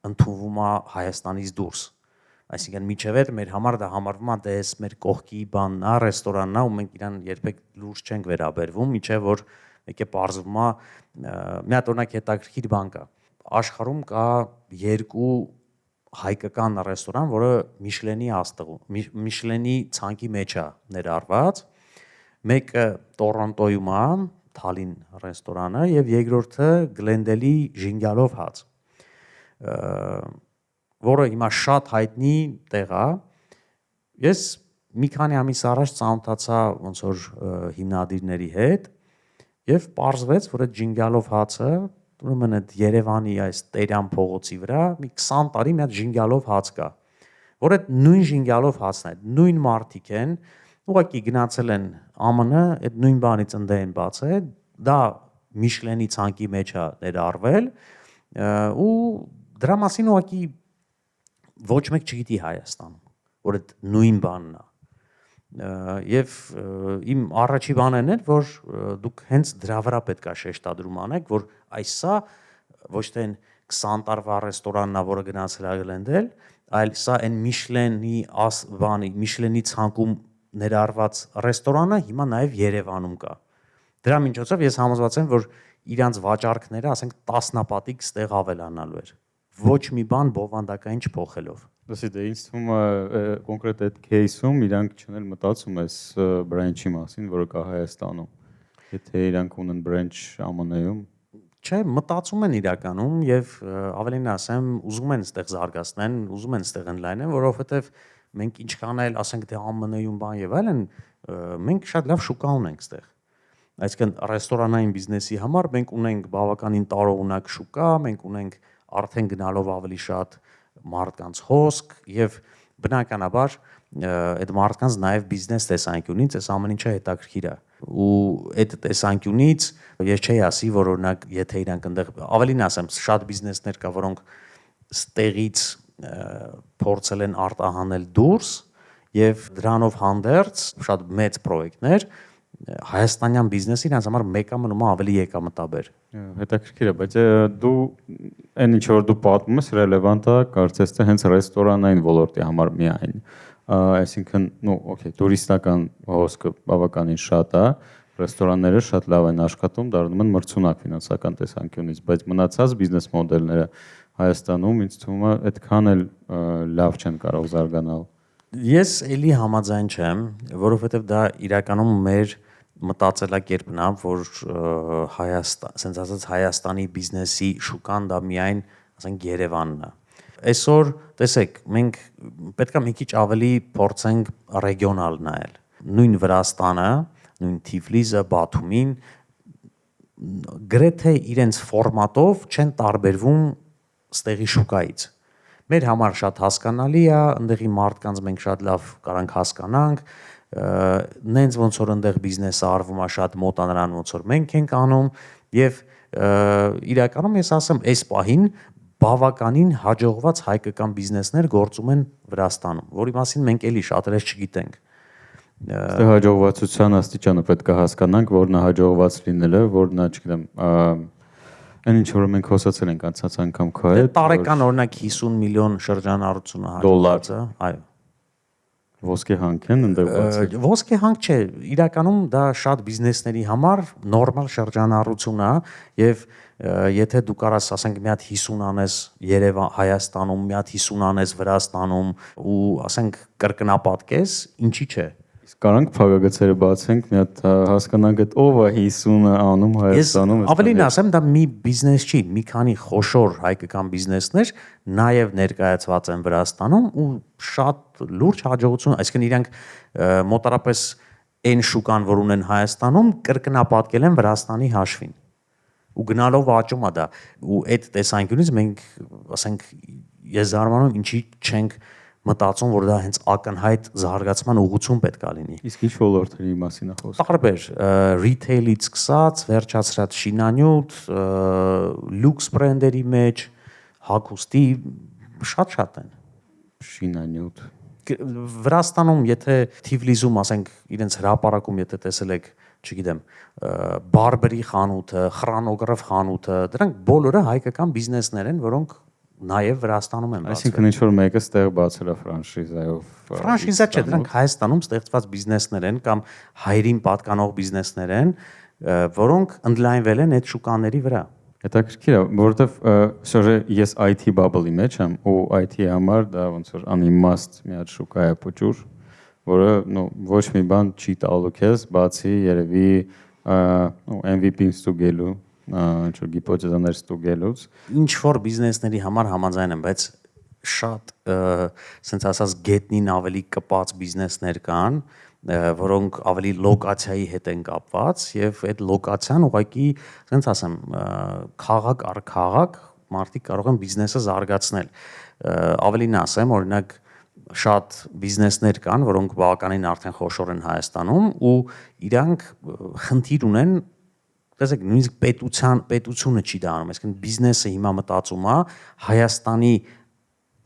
A: ընդունվում է Հայաստանից դուրս։ Այսինքն միջև այդ մեր համար դա համարվում է դե էս մեր կողքի բանն է, ռեստորանն է ու մենք իրան երբեք լուրջ չենք վերաբերվում, միջև որ եկե պարզվում է մի հատ օրինակ հետաքրքիր բան կա։ Աշխարհում կա երկու հայկական ռեստորան, որը Միշլենի ցանկի մեջ է ներառված։ Մեկը Տորոնտոյում է, Թալին ռեստորանը, եւ երկրորդը Գլենդելի Ժինգալով հաց, որը հիմա շատ հայտնի տեղ է։ Ես մի քանի ամիս առաջ ծանոթացա ոնց որ հիմնադիրների հետ եւ պարզվեց, որ այդ Ժինգալով հացը ուրեմն այդ Երևանի այս Տերյան փողոցի վրա մի 20 տարի մի հատ Ժինգալով հաց կա, որ այդ նույն Ժինգալով հացն է, նույն մարդիկ են, ուղղակի գնացել են ԱՄՆ, այդ նույն բանից ընդ են բացել, դա Միշլենի ցանկի մեջ է ներառվել ու դրա մասին ուղղակի ոչ մեկ չգիտի Հայաստանում, որ այդ նույն բանն է։ Եվ իմ առաջի բանն էր, որ դուք հենց դրա վրա պետք է շեշտադրում անեք, որ այսա ոչ թե 20 տարվա ռեստորանն է, որը գնացել է Գլենդել, այլ սա այն Միշլենի ցանկում ներառված ռեստորանը հիմա նաև Երևանում կա։ Դրա միջոցով ես համոզված եմ, որ իրանց վաճառքները, ասենք, տասնապատիկ ստեղ ավելանալու էր։ Ոչ մի բան բովանդակային չփոխելով։
B: Լսի, դե ինձ թվում է կոնկրետ այդ кейսում իրանք չնել մտածում այս բրենչի մասին, որը կա Հայաստանում։ Եթե իրանք ունեն բրենչ ԱՄՆ-ում,
A: չէ, մտածում են իրականում եւ ավելին ասեմ, ուզում են այդտեղ զարգացնեն, ուզում են այդտեղ ընդլայնեն, որովհետեւ մենք ինչքան էլ ասենք թե ԱՄՆ-ում բան եւ այլն, մենք շատ լավ շուկա ունենք այդտեղ։ Այսինքն ռեստորանային բիզնեսի համար մենք ունենք բավականին տարողունակ շուկա, մենք ունենք արդեն գնալով ավելի շատ մարդկանց հոսք եւ բնականաբար այդ մարդկանց նաեւ բիզնես տեսանկյունից այս ամեն ինչը հետաքրքիր է ու այդ տեսանկյունից ես չէի ասի որ օրինակ եթե իրանք այնտեղ ավելին ասեմ շատ բիզնեսներ կա որոնք ստեղից փորձել են արտահանել դուրս եւ դրանով հանդերձ շատ մեծ պրոյեկտներ հայաստանյան բիզնեսը իրենց համար մեկը մնում է ավելի եկամտաբեր։
B: Հետաքրքիր է, բայց դու այն ինչ որ դու պատմում ես ռելևանտ է, կարծես թե հենց ռեստորանային ոլորտի համար միայն։ Այսինքն, օքեյ, տուրիստական հոսքը բավականին շատ է, ռեստորանները շատ լավ են աշխատում, դառնում են մրցունակ ֆինանսական տեսանկյունից, բայց մնացած բիզնես մոդելները Հայաստանում ինձ թվում է այդքան էլ լավ չեն կարող զարգանալ։
A: Ես էլի համաձայն չեմ, որովհետև դա իրականում մեր մտածելակերպն է, որ Հայաստան, ասենց ասած Հայաստանի բիզնեսի շուկան դա միայն, ասենք, Երևանն է։ Այսօր, տեսեք, մենք պետք է մի քիչ ավելի փորձենք ռեգիոնալ նայել։ Նույն Վրաստանը, նույն Թիֆլիսը, Բաթումին գրեթե իրենց ֆորմատով չեն տարբերվում ստեղի շուկայից։ Մեր համար շատ հասկանալի է, այնտեղի մարդկանց մենք շատ լավ կարանք հասկանանք, նենց ոնց որ այնտեղ բիզնեսը արվում է շատ մոտ նրան ոնց որ մենք ենք անում եւ իրականում ես ասեմ այս պահին բավականին հաջողված հայկական բիզնեսներ գործում են Վրաստանում, որի մասին մենք էլի շատերս չգիտենք։
B: Այստեղ հաջողվածության աստիճանը պետք է հասկանանք, որ նա հաջողված լինելը, որ նա, չգիտեմ, այն ինչ որ մենք խոսացել ենք անցած անգամ քո հետ,
A: տարեկան օրինակ 50 միլիոն շրջանառությունը հաջողված է, այո։
B: Ոսկե հանք են ընդեղ բացել։
A: Ոսկե հանք չէ, իրականում դա շատ բիզնեսների համար նորմալ շրջանառություն է եւ եթե դու կարաս ասենք մի հատ 50 անես Երևան Հայաստանում, մի հատ 50 անես Վրաստանում ու ասենք կրկնապատկես, ինչի՞ չէ։
B: Կարանք փակագծերը բացենք, մի հատ հասկանանք այդ ով է 50-ը անում Հայաստանում։
A: Ավելին ասեմ, դա մի բիզնես չի, մի քանի խոշոր հայկական բիզնեսներ նաև ներկայացված են Վրաստանում ու շատ լուրջ հաջողություն, այսինքն իրանք մոտարապես այն շուկան, որ ունեն Հայաստանում, կրկնապատկել են Վրաստանի հաշվին։ Ու գնալով աճում է դա։ Ու այդ տեսանկյունից մենք, ասենք, ես զարմանում ինչի չենք մտածում, որ դա հենց ակնհայտ զարգացման ուղղություն պետք է լինի։
B: Իսկ ինչ ոլորտների մասին է խոսքը։
A: Տարբեր retail-ից սկսած, վերջացրած շինանյութ, լյուքս բրենդերի մեջ, հագուստի շատ են։
B: Շինանյութ։
A: Վրաստանում, եթե Թիֆլիսում, ասենք, իրենց հրապարակում, եթե տեսել եք, չգիտեմ, բարբերի խանութը, խրանոգրաֆ խանութը, դրանք բոլորը հայկական բիզնեսներ են, որոնք նաև Վրաստանում են բացվել։
B: Այսինքն ինչ որ մեկը ստեղ բացել է ֆրանշիզայով։
A: Ֆրանշիզա չէ, դրանք Հայաստանում ստեղծված բիզնեսներ են կամ հայրին պատկանող բիզնեսներ են, որոնք ընդլայնվել են այդ շուկաների վրա։
B: Հետաքրքիր է, որովհետև ես IT bubble-ի մեջ եմ ու IT-ի համար դա ոնց որ անիմաստ մի հատ շուկա է փոճուր, որը ոչ մի բան չի տալու քեզ, բացի երևի MVP-ն ստուգելու, ինչ որ հիպոթեզաներ ստուգելուց։
A: Ինչ որ բիզնեսների համար համաձայն եմ, բայց շատ ասենց ասած գետնին ավելի կպած բիզնեսներ կան, որոնք ավելի լոկացիայի հետ են կապված եւ այդ լոկացիան ուղղակի, ասենց ասեմ, քաղաք առ քաղաք մարդիկ կարող են բիզնեսը զարգացնել։ Ավելին ասեմ, օրինակ շատ բիզնեսներ կան, որոնք բավականին արդեն խոշոր են Հայաստանում ու իրանք խնդիր ունեն, տեսեք, նույնիսկ պետությունը չի դա անում, այսինքն բիզնեսը հիմա մտածում է Հայաստանի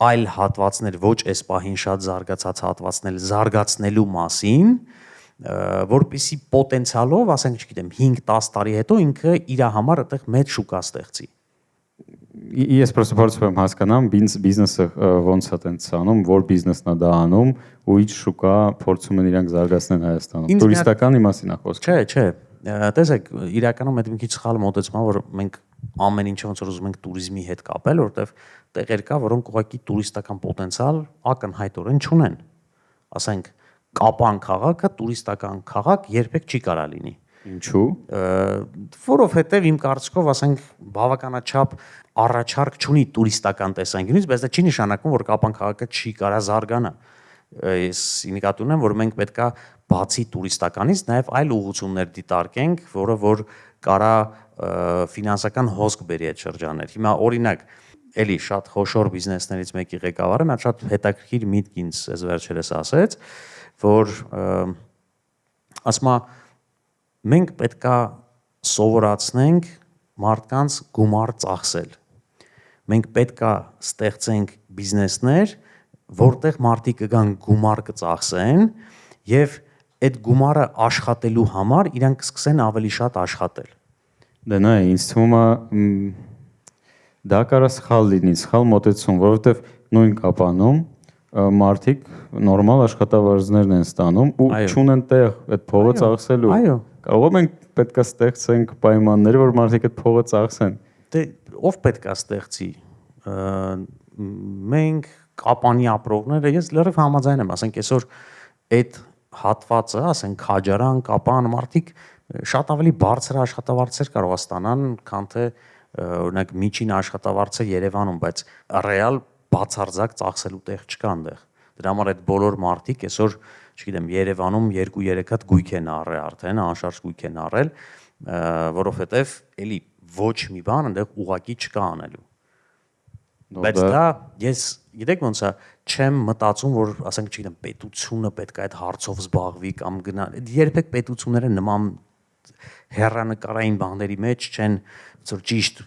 A: այլ հատվածներ, ոչ այս պահին շատ զարգացած հատվածներ զարգացնելու մասին, որպեսզի պոտենցիալով, ասենք, չգիտեմ, 5-10 տարի հետո ինքը իր համար այդտեղ մեծ շուկա ստեղծի։
B: Ես просто փորձում եմ հասկանամ բիզնեսը ոնց է տենց անում, որ բիզնեսն է դա անում ու ինչ շուկա փորձում են իրանք զարգացնել Հայաստանում։ Տուրիստականի մասին է խոսքը։
A: Չէ։ Տեսեք, իրականում այդ մի քիչ սխալ մոտեցում է, որ մենք ամեն ինչը ոնց որ ուզում ենք туриզմի հետ կապել, որովհետև տեղեր կա, որոնք ուղղակի տուրիստական պոտենցիալ ակնհայտորեն չունեն։ Ասենք, Կապան քաղաքը տուրիստական քաղաք երբեք չի կարա լինի։
B: Ինչու՞։
A: Որովհետև իմ կարծիքով, ասենք, բավականաչափ առաջարկ չունի տուրիստական տեսանկյունից, բայց դա չի նշանակում, որ Կապան քաղաքը չի կարա զարգանա։ Ես նկատի ունեմ, որ մենք պետքա բացի տուրիստականից նաև այլ ուղղություններ դիտարկենք, որը որ կարա ֆինանսական հոսք բերի այդ շրջաններ։ Հիմա օրինակ, էլի շատ խոշոր բիզնեսներից մեկի ղեկավարը նա շատ հետաքրքիր միտք ինձ այս վերջերս ասեց, որ ասում է մենք պետքա սովորացնենք մարդկանց գումար ծախսել։ Մենք պետքա ստեղծենք բիզնեսներ, որտեղ մարդիկ կգան գումար կծախսեն եւ այդ գումարը աշխատելու համար իրանք կսկսեն ավելի շատ աշխատել։
B: Դե նայ, ինձ թվում է դա կարա սխալ լինի, սխալ մոտեցում, որովհետեւ նույն Կապանում մարդիկ նորմալ աշխատավարձներն են ստանում ու չունեն տեղ այդ փողը ծախսելու։
A: Այո։
B: Կարող ենք պետքա ստեղծենք պայմաններ, որ մարդիկ այդ փողը ծախսեն։
A: Դե ով պետքա ստեղծի։ Մենք Կապանի ապրողները, ես լրիվ համաձայն եմ, ասենք այսօր այդ հատվածը, ասենք Քաջարան, Կապան մարդիկ շատ ավելի բարձր աշխատավարձեր կարող ստանան, քան թե օրինակ միջին աշխատավարձը Երևանում, բայց ռեալ բացարձակ ծախսելու տեղ չկա այնտեղ։ Դրա համար այդ բոլոր մարդիկ այսօր, չգիտեմ, Երևանում 2-3 հատ գույք են առել արդեն, անշարժ գույք են առել, որովհետև էլի ոչ մի բան այնտեղ ուղակի չկա անելու։ Բայց դա ես գիտեք ոնց է, չեմ մտածում, որ ասենք, չգիտեմ, պետությունը պետք է այդ հարցով զբաղվի կամ գնա։ Երբեք պետությունները նման հեռանկարային բաների մեջ չեն ծոր ճիշտ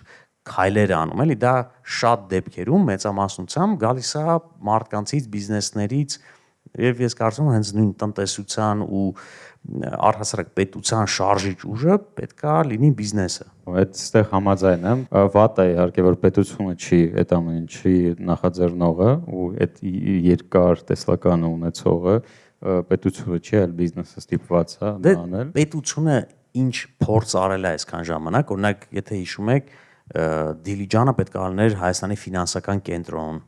A: քայլեր անում, էլի դա շատ դեպքերում մեծամասնությամբ գալիս է մարդկանցից, բիզնեսներից եւ ես կարծում եմ հենց նույն տնտեսության ու առհասարակ պետության շարժիչ ուժը պետքա լինի բիզնեսը։
B: Այդտեղ համաձայն եմ, վատ է իհարկե որ պետությունը չի այդ ամեն ինչի նախաձեռնողը ու այդ երկար տեսլականը ունեցողը, պետությունը չի, այլ բիզնեսը ստիպված է դա անել։
A: Պետությունը ինչ փորձ արել է այսքան ժամանակ, օրինակ եթե հիշում եք, Դիլիջանը պետք է լիներ Հայաստանի ֆինանսական կենտրոն,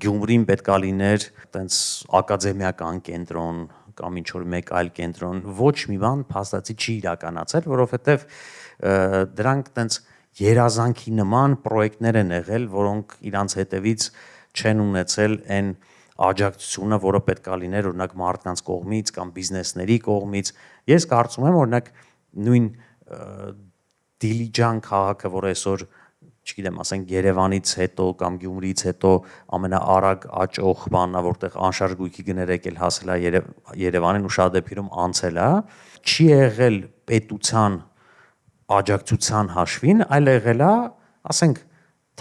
A: Գյումրին պետք է լիներ տենց ակադեմիական կենտրոն, կամ ինչ որ մեկ այլ կենտրոն ոչ մի բան փաստացի չի իրականացել, որովհետև դրանք տենց երազանքի նման պրոյեկտներ են եղել, որոնք իրանց հետևից չեն ունեցել այն աջակցությունը, որը պետքա լիներ օրինակ մարդկանց կողմից կամ բիզնեսների կողմից։ Ես կարծում եմ օրինակ նույն Դիլիջան քաղաքը, որ այսօր չգիտեմ, ասենք Երևանից հետո կամ Գյումրիից հետո ամենաարագ աճող բանն է, որտեղ անշարժ գույքի գներ եկել հասել է Երևանին ու շատ դեպքերում անցել է, չի եղել պետության աջակցության հաշվին, այլ եղել է, ասենք,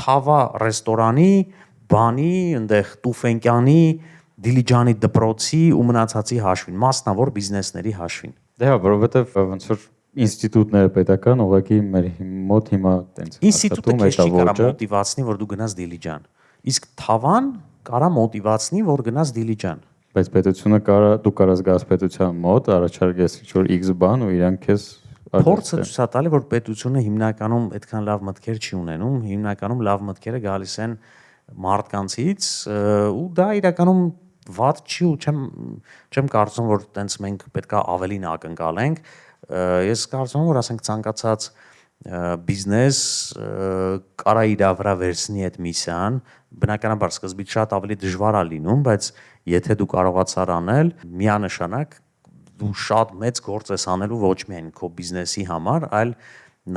A: Թավա ռեստորանի, բանի, այնտեղ Տուֆենկյանի, Դիլիջանի դպրոցի ու մնացածի հաշվին, մասնավոր բիզնեսների հաշվին։
B: Դե հա, որովհետև ոնց որ ինստիտուտները պետական ուղղակի մեր մոտ հիմա տենց
A: ինստիտուտը քեզ չի կարա մոտիվացնի, որ դու գնաս Դիլիջան։ Իսկ Թավան կարա մոտիվացնի, որ գնաս Դիլիջան։
B: Բայց պետությունը կարա դու կարաս գաս պետության մոտ, առաջարկես ինչ-որ X բան ու իրանք քեզ
A: փորձը ցույց է տալի, որ պետությունը հիմնականում այդքան լավ մտքեր չի ունենում, հիմնականում լավ մտքերը գալիս են մարդկանցից ու դա իրականում վատ չի ու չեմ կարծում, որ տենց մենք պետքա ավելին ակնկալենք։ Ես կարծում եմ, որ ասենք ցանկացած բիզնես կարա իր վրա վերցնի այդ միսիան, բնականաբար սկզբից շատ ավելի դժվար է լինում, բայց եթե դու կարողացար անել, միանշանակ դու շատ մեծ գործ ես անելու ոչ միայն քո բիզնեսի համար, այլ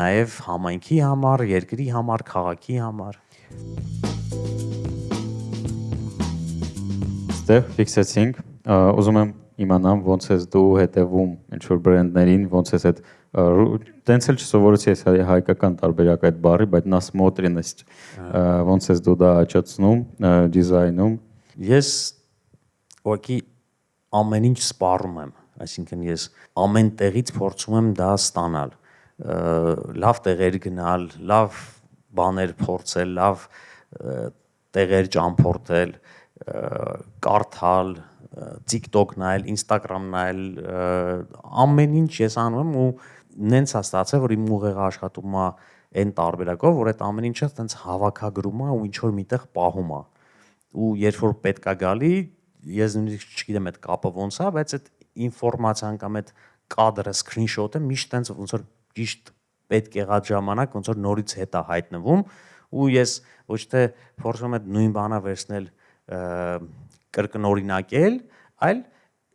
A: նաև համայնքի համար, երկրի համար, քաղաքի համար։
B: Ստեղ ֆիքսեցինք, ուզում եմ իմանամ ոնց ես դու հետևում ինչ-որ բրենդներին, ոնց ես այդ տենց էլ չսովորեցի ես հայկական տարբերակ այդ բառի, բայց նա смотренность, ոնց ես դու դա աճացնում, դիզայնում։
A: Ես ուղղակի ամեն ինչ սպառում եմ, այսինքն ես ամեն տեղից փորձում եմ դա ստանալ, լավ տեղեր գնալ, լավ բաներ փորձել, լավ տեղեր ճամփորդել, կարդալ, TikTok նայել, Instagram նայել, ամեն ինչ ես անում եմ ու նենց է ստացել, որ իմ ուղեղը աշխատում է այն տարբերակով, որ այդ ամեն ինչը տենց հավաքագրում է ու ինչ որ միտեղ պահում է։ Ու երբ որ պետք է գալի, ես նույնիսկ չգիտեմ այդ կապը ոնց է, բայց այդ ինֆորմացիան կամ այդ կադրը, screenshot-ը միշտ տենց ոնց որ ճիշտ պետք եղած ժամանակ ոնց որ նորից հետ է հայտնվում ու ես ոչ թե փորձում եմ նույն բանը վերցնել կրկնօրինակել, այլ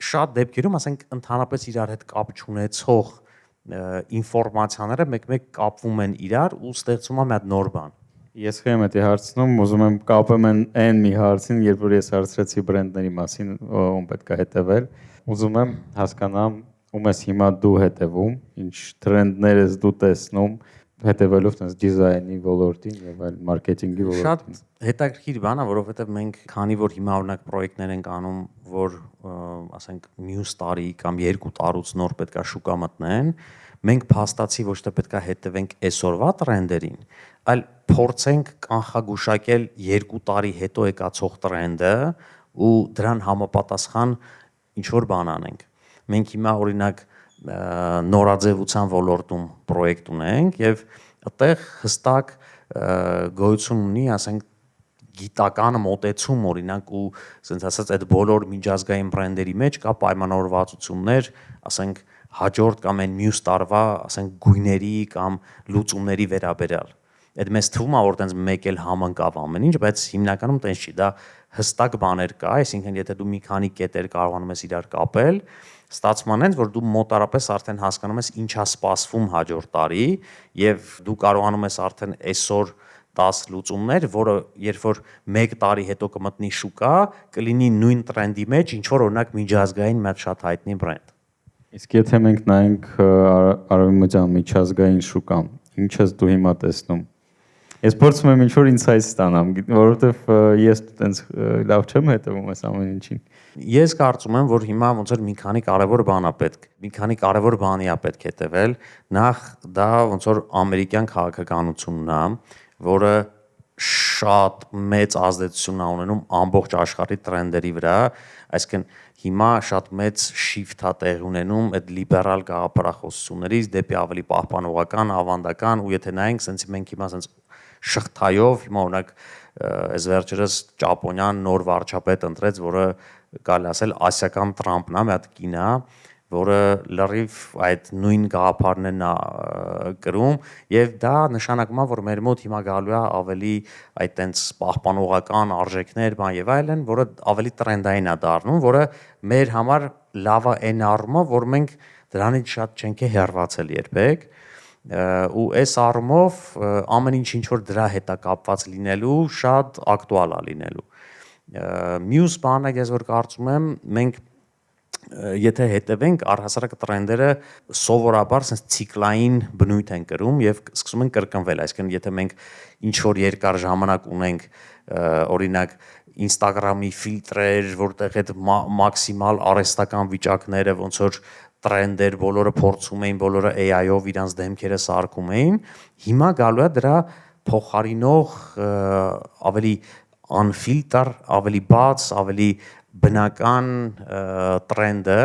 A: շատ դեպքերում, ասենք, ընդհանրապես իրար հետ կապ չունեցող ինֆորմացիաները մեկ-մեկ կապվում են իրար ու ստեղծում է մի հատ նոր բան։
B: Ես խեմ էի հարցնում, ուզում եմ կապեմ այն մի հարցին, երբ որ ես հարցրեցի բրենդների մասին, ում պետք է հետևել, ուզում եմ հասկանամ, ում ես հիմա դու հետևում, ինչ տրենդներ ես դու տեսնում, հետևելով տես դիզայնի ոլորտին եւ այլ մարքեթինգի ոլորտին։
A: Շատ հետաքրքիր բան է, որովհետեւ մենք քանի որ հիմա օրինակ պրոյեկտներ ենք անում, որ ասենք մյուս տարի կամ 2 տարուց նոր պետքա շուկա մտնեն, մենք փաստացի ոչ թե պետքա հետևենք այսօրվա տրենդերին, այլ փորձենք կանխագուշակել 2 տարի հետո եկածող տրենդը ու դրան համապատասխան ինչ որ բան անենք։ Մենք հիմա օրինակ նորաձևության ոլորտում պրոյեկտ ունենք եւ այդտեղ հստակ գոյություն ունի, ասենք գիտական մոտեցում օրինակ ու ասենց ասած այդ բոլոր միջազգային բրենդերի մեջ կա պայմանավորվածություններ, ասենք հաջորդ կամ այն մյուս տարվա, ասենք գույների կամ լուծումների վերաբերյալ։ Այդ մեզ թվում է որ տենց մեկ էլ համընկավ ամեն ինչ, բայց հիմնականում տենց չի, դա հստակ բաներ կա, այսինքն եթե դու մի քանի կետեր կարողանում ես իրար կապել, ստացվում է որ դու մոտարապես արդեն հասկանում ես ինչա սպասվում հաջորդ տարի եւ դու կարողանում ես արդեն այսօր 10 լուծումներ, որը երբ որ 1 տարի հետո կմտնի շուկա, կլինի նույն տրենդի մեջ, ինչ որ օրինակ միջազգային մի հատ շատ հայտնի բրենդ։
B: Իսկ եթե մենք նայենք արևմտյան միջազգային շուկան, ինչ ես դու հիմա տեսնում։ Ես փորձում եմ ինչ-որ ինսայթ ստանամ, որովհետև ես տենց լավ չեմ հետևում այս ամեն ինչին։
A: Ես կարծում եմ, որ հիմա ոնց որ մի քանի կարևոր բան է պետք, մի քանի կարևոր բանի է պետք հետևել։ Նախ դա ոնց որ ամերիկյան քաղաքականությունն է, որը շատ մեծ ազդեցություն է ունենում ամբողջ աշխարհի տրենդերի վրա, այսինքն հիմա շատ մեծ shift է տեղ ունենում այդ լիբերալ գաղափարախոսություններից դեպի ավելի պահպանողական, ավանդական ու եթե նայենք, sense մենք հիմա sense շղթայով հիմա օրինակ այս վերջերս Ճապոնիան նոր վարչապետ ընտրեց, որը կարելի ասել ասիական Տրամպն է, մի հատ կին է, որը լրիվ այդ նույն գաղափարներն է կրում եւ դա նշանակում է որ մեր մոտ հիմա գալու է ավելի այդ տենց պահպանողական արժեքներ բան եւ այլն, որը ավելի տրենդային է դառնում, որը մեր համար լավ է այն առումով, որ մենք դրանից շատ չենք հեռացել երբեք ու այս առումով ամեն ինչ որ դրա հետ է կապված լինելու շատ ակտուալ է լինելու մյուս բանը ես որ կարծում եմ մենք եթե հետևենք առհասարակ տրենդերը սովորաբար sense ցիկլային բնույթ են կրում եւ սկսում են կրկնվել, այսինքն եթե մենք ինչ որ երկար ժամանակ ունենք օրինակ Instagram-ի ֆիլտրեր, որտեղ այդ մաքսիմալ արհեստական վիճակները ոնց որ տրենդեր, բոլորը փորձում էին, բոլորը AI-ով իրանց դեմքերը սարքում էին, հիմա գալու է դրա փոխարինող ավելի unfilter, ավելի բաց, ավելի բնական տրենդը,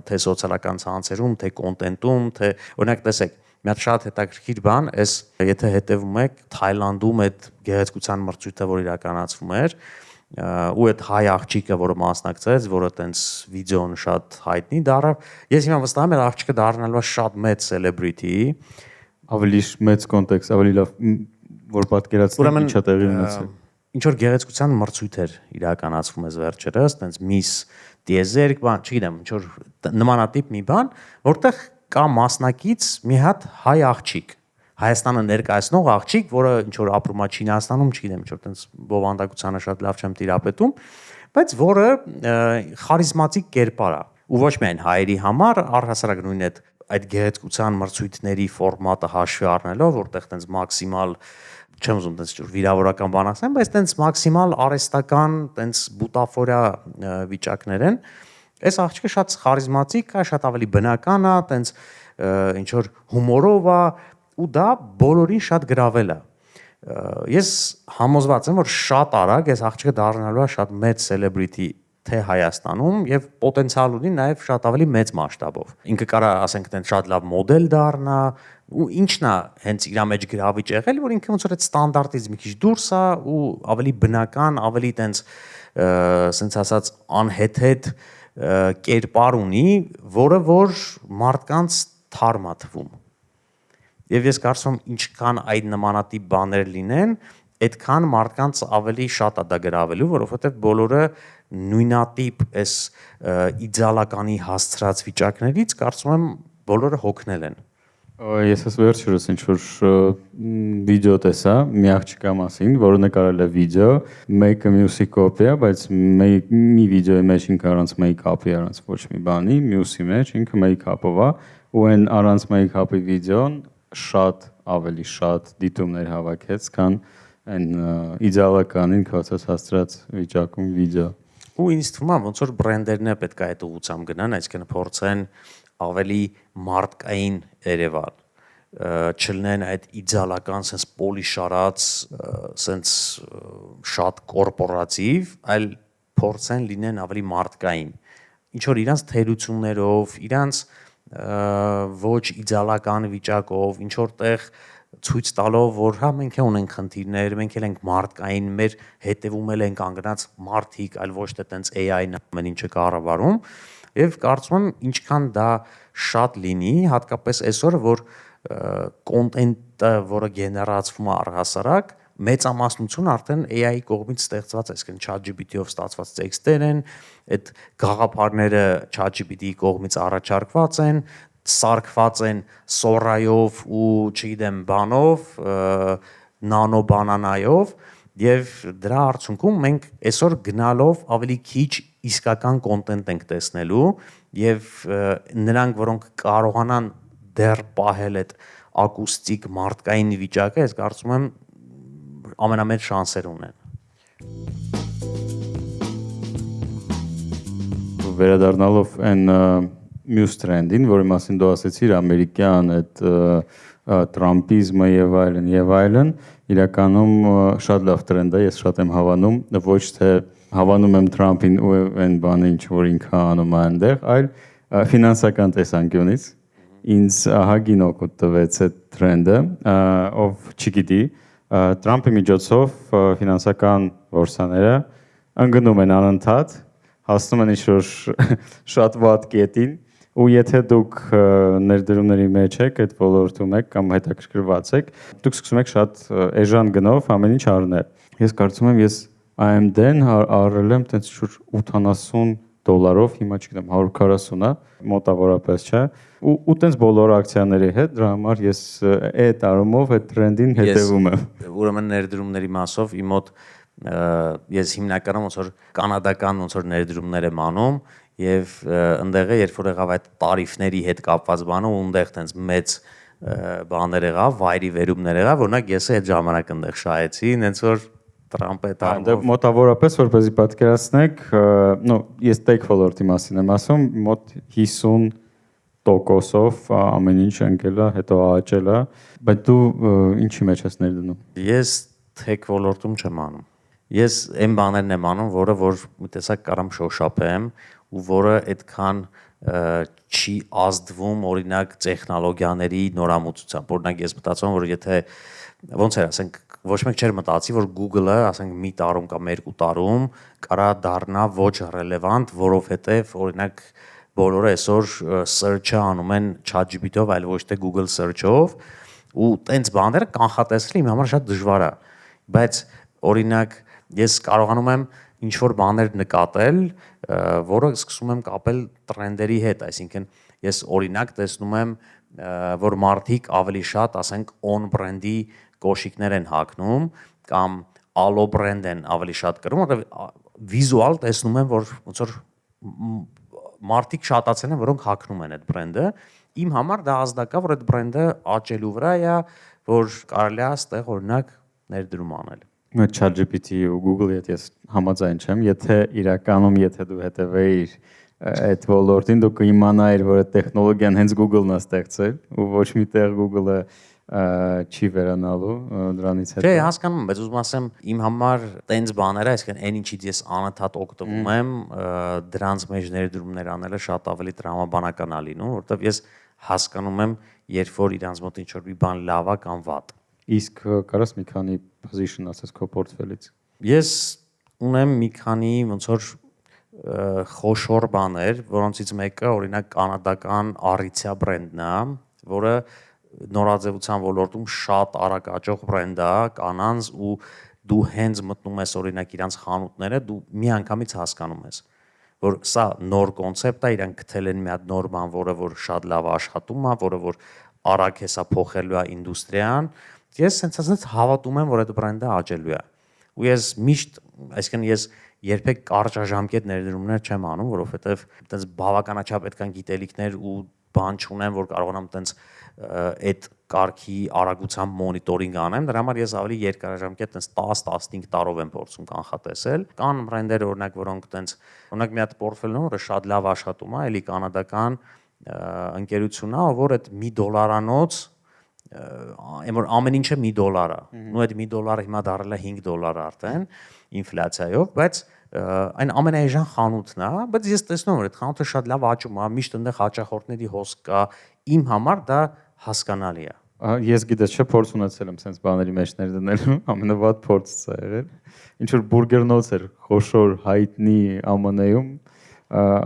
A: թե սոցիալական ցանցերում, թե կոնտենտում, թե օրինակ տեսեք, մի հատ շատ հետաքրքիր բան, այս եթե հետևում եք Թայլանդում այդ գեղեցկության մրցույթը, որ իրականացվում էր, ու այդ հայ աղջիկը, որը մասնակցեց, որը տենց վիդեոն շատ հայտնի դարավ, ես հիմա վստահ եմ, այդ աղջիկը դառնալու է շատ մեծ celebrity,
B: ավելի մեծ կոնտեքստ, ավելի լավ որ պատկերացնենք ինչա տեղի ունեցել։
A: Ինչ որ գեղեցկության մրցույթ էր իրականացվում այս վերջերս, տենց Miss Tiezerk, բան, չգիտեմ, ինչ որ նմանատիպ մի բան, որտեղ կա մասնակից մի հատ հայ աղջիկ, Հայաստանը ներկայացնող աղջիկ, որը ինչ որ ապրում է Չինաստանում, չգիտեմ, ինչ որ տենց բովանդակությանը շատ լավ չեմ տիրապետում, բայց որը խարիզմատիկ կերպար է, ու ոչ միայն հայերի համար, առհասարակ նույն այդ գեղեցկության մրցույթների ֆորմատը հաշվի առնելով, որտեղ տենց մաքսիմալ չեմ ուզում տենց վիրավորական բան ասեմ, բայց տենց մաքսիմալ արհեստական, տենց բուտաֆորիա վիճակներ են։ Այս աղջիկը շատ խարիզմատիկ է, շատ ավելի բնական է, տենց ինչ որ հումորով է, ու դա բոլորին շատ գրավել է։ Ես համոզված եմ, որ շատ արագ այս աղջիկը դառնալու է շատ մեծ celebrity թե Հայաստանում եւ պոտենցիալ ունի նաեւ շատ ավելի մեծ մասշտաբով։ Ինքը կարա ասենք տենց շատ լավ մոդել դառնա, ու ինչն է հենց իր մեջ գրավիչ եղել, որ ինքը ոնց որ այդ ստանդարտից մի քիչ դուրս է ու ավելի բնական, ավելի տենց սենց ասած անհեթեթ կերպար ունի, որը որ մարդկանց թարմ է թվում։ Եվ ես կարծում եմ ինչքան այդ նմանատիպ բաներ լինեն, այդքան մարդկանց ավելի շատ է դա գրավելու, որովհետև բոլորը նույնատիպ այս իդեալականի հասցրած վիճակներից կարծում եմ բոլորը հոգնել են։
B: Ես ես վերջերս ինչ որ վիդեո տեսա մի աղջկա մասին, որը նկարել է վիդեո, մեկը մյուսի կոպի է, բայց մի վիդեոյի մեջ ինքը առանց մեյքափի, առանց ոչ մի բանի, մյուսի մեջ ինքը մեյքափով է, ու այն առանց մեյքափի վիդեոն շատ ավելի շատ դիտումներ հավաքեց, քան այն իդեալականին քացած հասցրած վիճակում վիդեո։
A: Ու ինձ թվում է ոնց որ բրենդերն է պետք է այդ ուղղությամբ գնան, այսինքն փորձեն ավելի մարդկային Երևան, չլինեն այդ իդեալական sense պոլիշարած, sense շատ կորպորատիվ, այլ փորձեն լինեն ավելի մարդկային։ Ինչ որ իրանց թերություններով, իրանց ոչ իդեալական վիճակով, ինչ որտեղ ցույց տալով, որ հա մենք էլ ունենք խնդիրներ, մենք էլ ենք մարդկային, մեր հետևում էլ ենք անգնած մարդիկ, այլ ոչ թե տենց AI-ն ամեն ինչը կառավարում, եւ կարծում եմ ինչքան դա շատ լինի, հատկապես այսօր, որ կոնտենտը, որը գեներացվում է առհասարակ, մեծամասնությունը արդեն AI-ի կողմից ստեղծված է, այսինքն ChatGPT-ով ստացված տեքստեր են, այդ գաղափարները ChatGPT-ի կողմից առաջարկված են, սարքված են Sora-ով ու չգիտեմ բանով, նանո բանանայով եւ դրա արդյունքում մենք այսօր գնալով ավելի քիչ իսկական կոնտենտ ենք տեսնելու եւ նրանք, որոնք կարողանան դեռ պահել այդ ակուստիկ մարդկային վիճակը, ես կարծում եմ ամենամեծ շանսեր ունեն։
B: Վերադառնալով այն մյուս տրենդին, որի մասին դու ասեցիր, ամերիկյան այդ տրամպիզմը եւ այլն, իրականում շատ լավ տրենդ է, ես շատ եմ հավանում, ոչ թե հավանում եմ Թրամփին ու այն բանը, ինչ որ ինքը անում է այնտեղ, այլ ֆինանսական տեսանկյունից ինձ ահագին օգուտ տվեց այդ տրենդը, ով չգիտի, Թրամփի միջոցով ֆինանսական բորսաները ընկնում են անընդհատ, հասնում են ինչ-որ շատ վատ կետին, ու եթե դուք ներդրումների մեջ եք, այդ ոլորտում եք կամ հետաքրքրված եք, դուք սկսում եք շատ էժան գնով ամեն ինչ առնել։ Ես կարծում եմ, ես AMD-ն առել եմ տենց շուրջ $70, հիմա չգիտեմ 140-ա, մոտավորապես, չէ։ Ու տենց բոլոր ակցիաների հետ, դրա համար ես այդ առումով այդ տրենդին հետևում եմ։
A: Ուրեմն ներդրումների մասով իմ մոտ ես հիմնականում ոնց որ կանադական ոնց որ ներդրումներ եմ անում եւ ընդեղ է երբ որ եղավ այդ տարիֆների հետ կապված բանը ու ընդեղ տենց մեծ բաներ եղավ, վայրի վերումներ եղավ, օրինակ ես այդ ժամանակ ընդեղ շահեցի, ինձ որ Տրամպը
B: դեռ մոտավորապես որպեսզի պատկերացնեք, ես tech ոլորտի մասին եմ ասում, մոտ 50%-ով ամեն ինչ ընկել է, հետո աճել է, բայց դու ինչի մեջ ես ներդնում։
A: Ես tech ոլորտում չեմ անում։ Ես այն բաներն եմ անում, որը որ մի տեսակ կարամ շոշափեմ ու որը այդքան չի ազդվում օրինակ տեխնոլոգիաների նորամուծությամբ։ Օրինակ ես մտածում եմ, որ եթե ոնց է, ասենք ոչ մեկ չէր մտածի, որ Google-ը, ասենք մի տարում կամ երկու տարում կարա դառնա ոչ ռելևանտ, որովհետև օրինակ բոլորը այսօր search-ը անում են ChatGPT-ով, այլ ոչ թե Google search-ով, ու տենց բաները կանխատեսել իմ համար շատ դժվար է։ Բայց օրինակ ես կարողանում եմ ինչ որ բաներ նկատել, որը սկսում եմ կապել տրենդերի հետ, այսինքն ես օրինակ տեսնում եմ, որ մարդիկ ավելի շատ, ասենք, on brand-ի կոշիկներ են հագնում կամ ալո brand են ավելի շատ կրում, որովհետև վիզուալ տեսնում եմ, որ ոնց որ մարդիկ շատացել են, որոնք հագնում են այդ brand-ը, իմ համար դա ազդակա, որ այդ brand-ը աճելու վրա է, որ կարելի է այստեղ օրինակ ներդրում անել։
B: ChatGPT ու Google-ի հետ ես համաձայն չեմ, եթե իրականում դու հետևեիր այդ ոլորտին, դու կիմանայիր, որ այդ տեխնոլոգիան հենց Google-ն է ստեղծել ու ոչ միտեղ Google-ը չի վերանալու դրանից հետո։
A: Չէ, հասկանում եմ, բայց ուզում ասեմ, իմ համար տենց բաները, այսինքն այն ինչից ես անընդհատ օգտվում եմ, դրանց մեջ ներդրումներ անելը շատ ավելի տրամաբանական է լինում, որովհետև ես հասկանում եմ, երբ որ իրանց մոտ ինչ-որ մի բան լավ է կամ վատ։
B: Իսկ կարաս մի քանի position ասես քո portfolio-ից։
A: Ես ունեմ մի քանի ոնց որ խոշոր բաներ, որոնցից մեկը օրինակ կանադական Aritzia բրենդն է, որը նորաձևության ոլորտում շատ արագ աճող բրենդ է, կանանց ու դու հենց մտնում ես օրինակ իրանց խանութները, դու միանգամից հասկանում ես, որ սա նոր կոնցեպտ է, իրանք գտել են մի հատ նոր բան, որը որ շատ լավ աշխատում է, որը որ արագ հեսա փոխելու է ինդուստրիան, ես sense հավատում եմ, որ այդ բրենդը աճելու է։ Ու ես միշտ, այսինքն ես երբեք կարճաժամկետ ներդրումներ չեմ անում, որովհետև այտենց բավականաչափ այդքան գիտելիքներ ու բան չունեմ, որ կարողանամ այտենց այդ կարգի արագությամբ մոնիտորինգ անեմ, դրա համար ես ավելի երկարաժամկետ այտենց 10-15 տարով եմ փորձում կանխատեսել։ Կան բրենդեր օրինակ, որոնք այտենց օրինակ մի հատ պորտֆելիոն, որը շատ լավ աշխատում է, էլի կանադական ընկերություն է, որ այդ $1 որ ամեն ինչը $1 է։ Ու այդ $1 հիմա դարել է $5 արդեն ինֆլյացիայով, բայց այն ամենաէժան խանութն է, բայց ես տեսնում եմ, որ այդ խանութը շատ լավ աճում է, միշտ այնտեղ հաճախորդների հոսք կա, իմ համար դա հասկանալի է։
B: Ես գիտես չէ փորձ ունեցել եմ sense բաների մեջ ներդնելու, ամենավատ փորձս է եղել։ Ինչ որ բուրգերնոց էր խոշոր հայտնի ԱՄՆ-ում,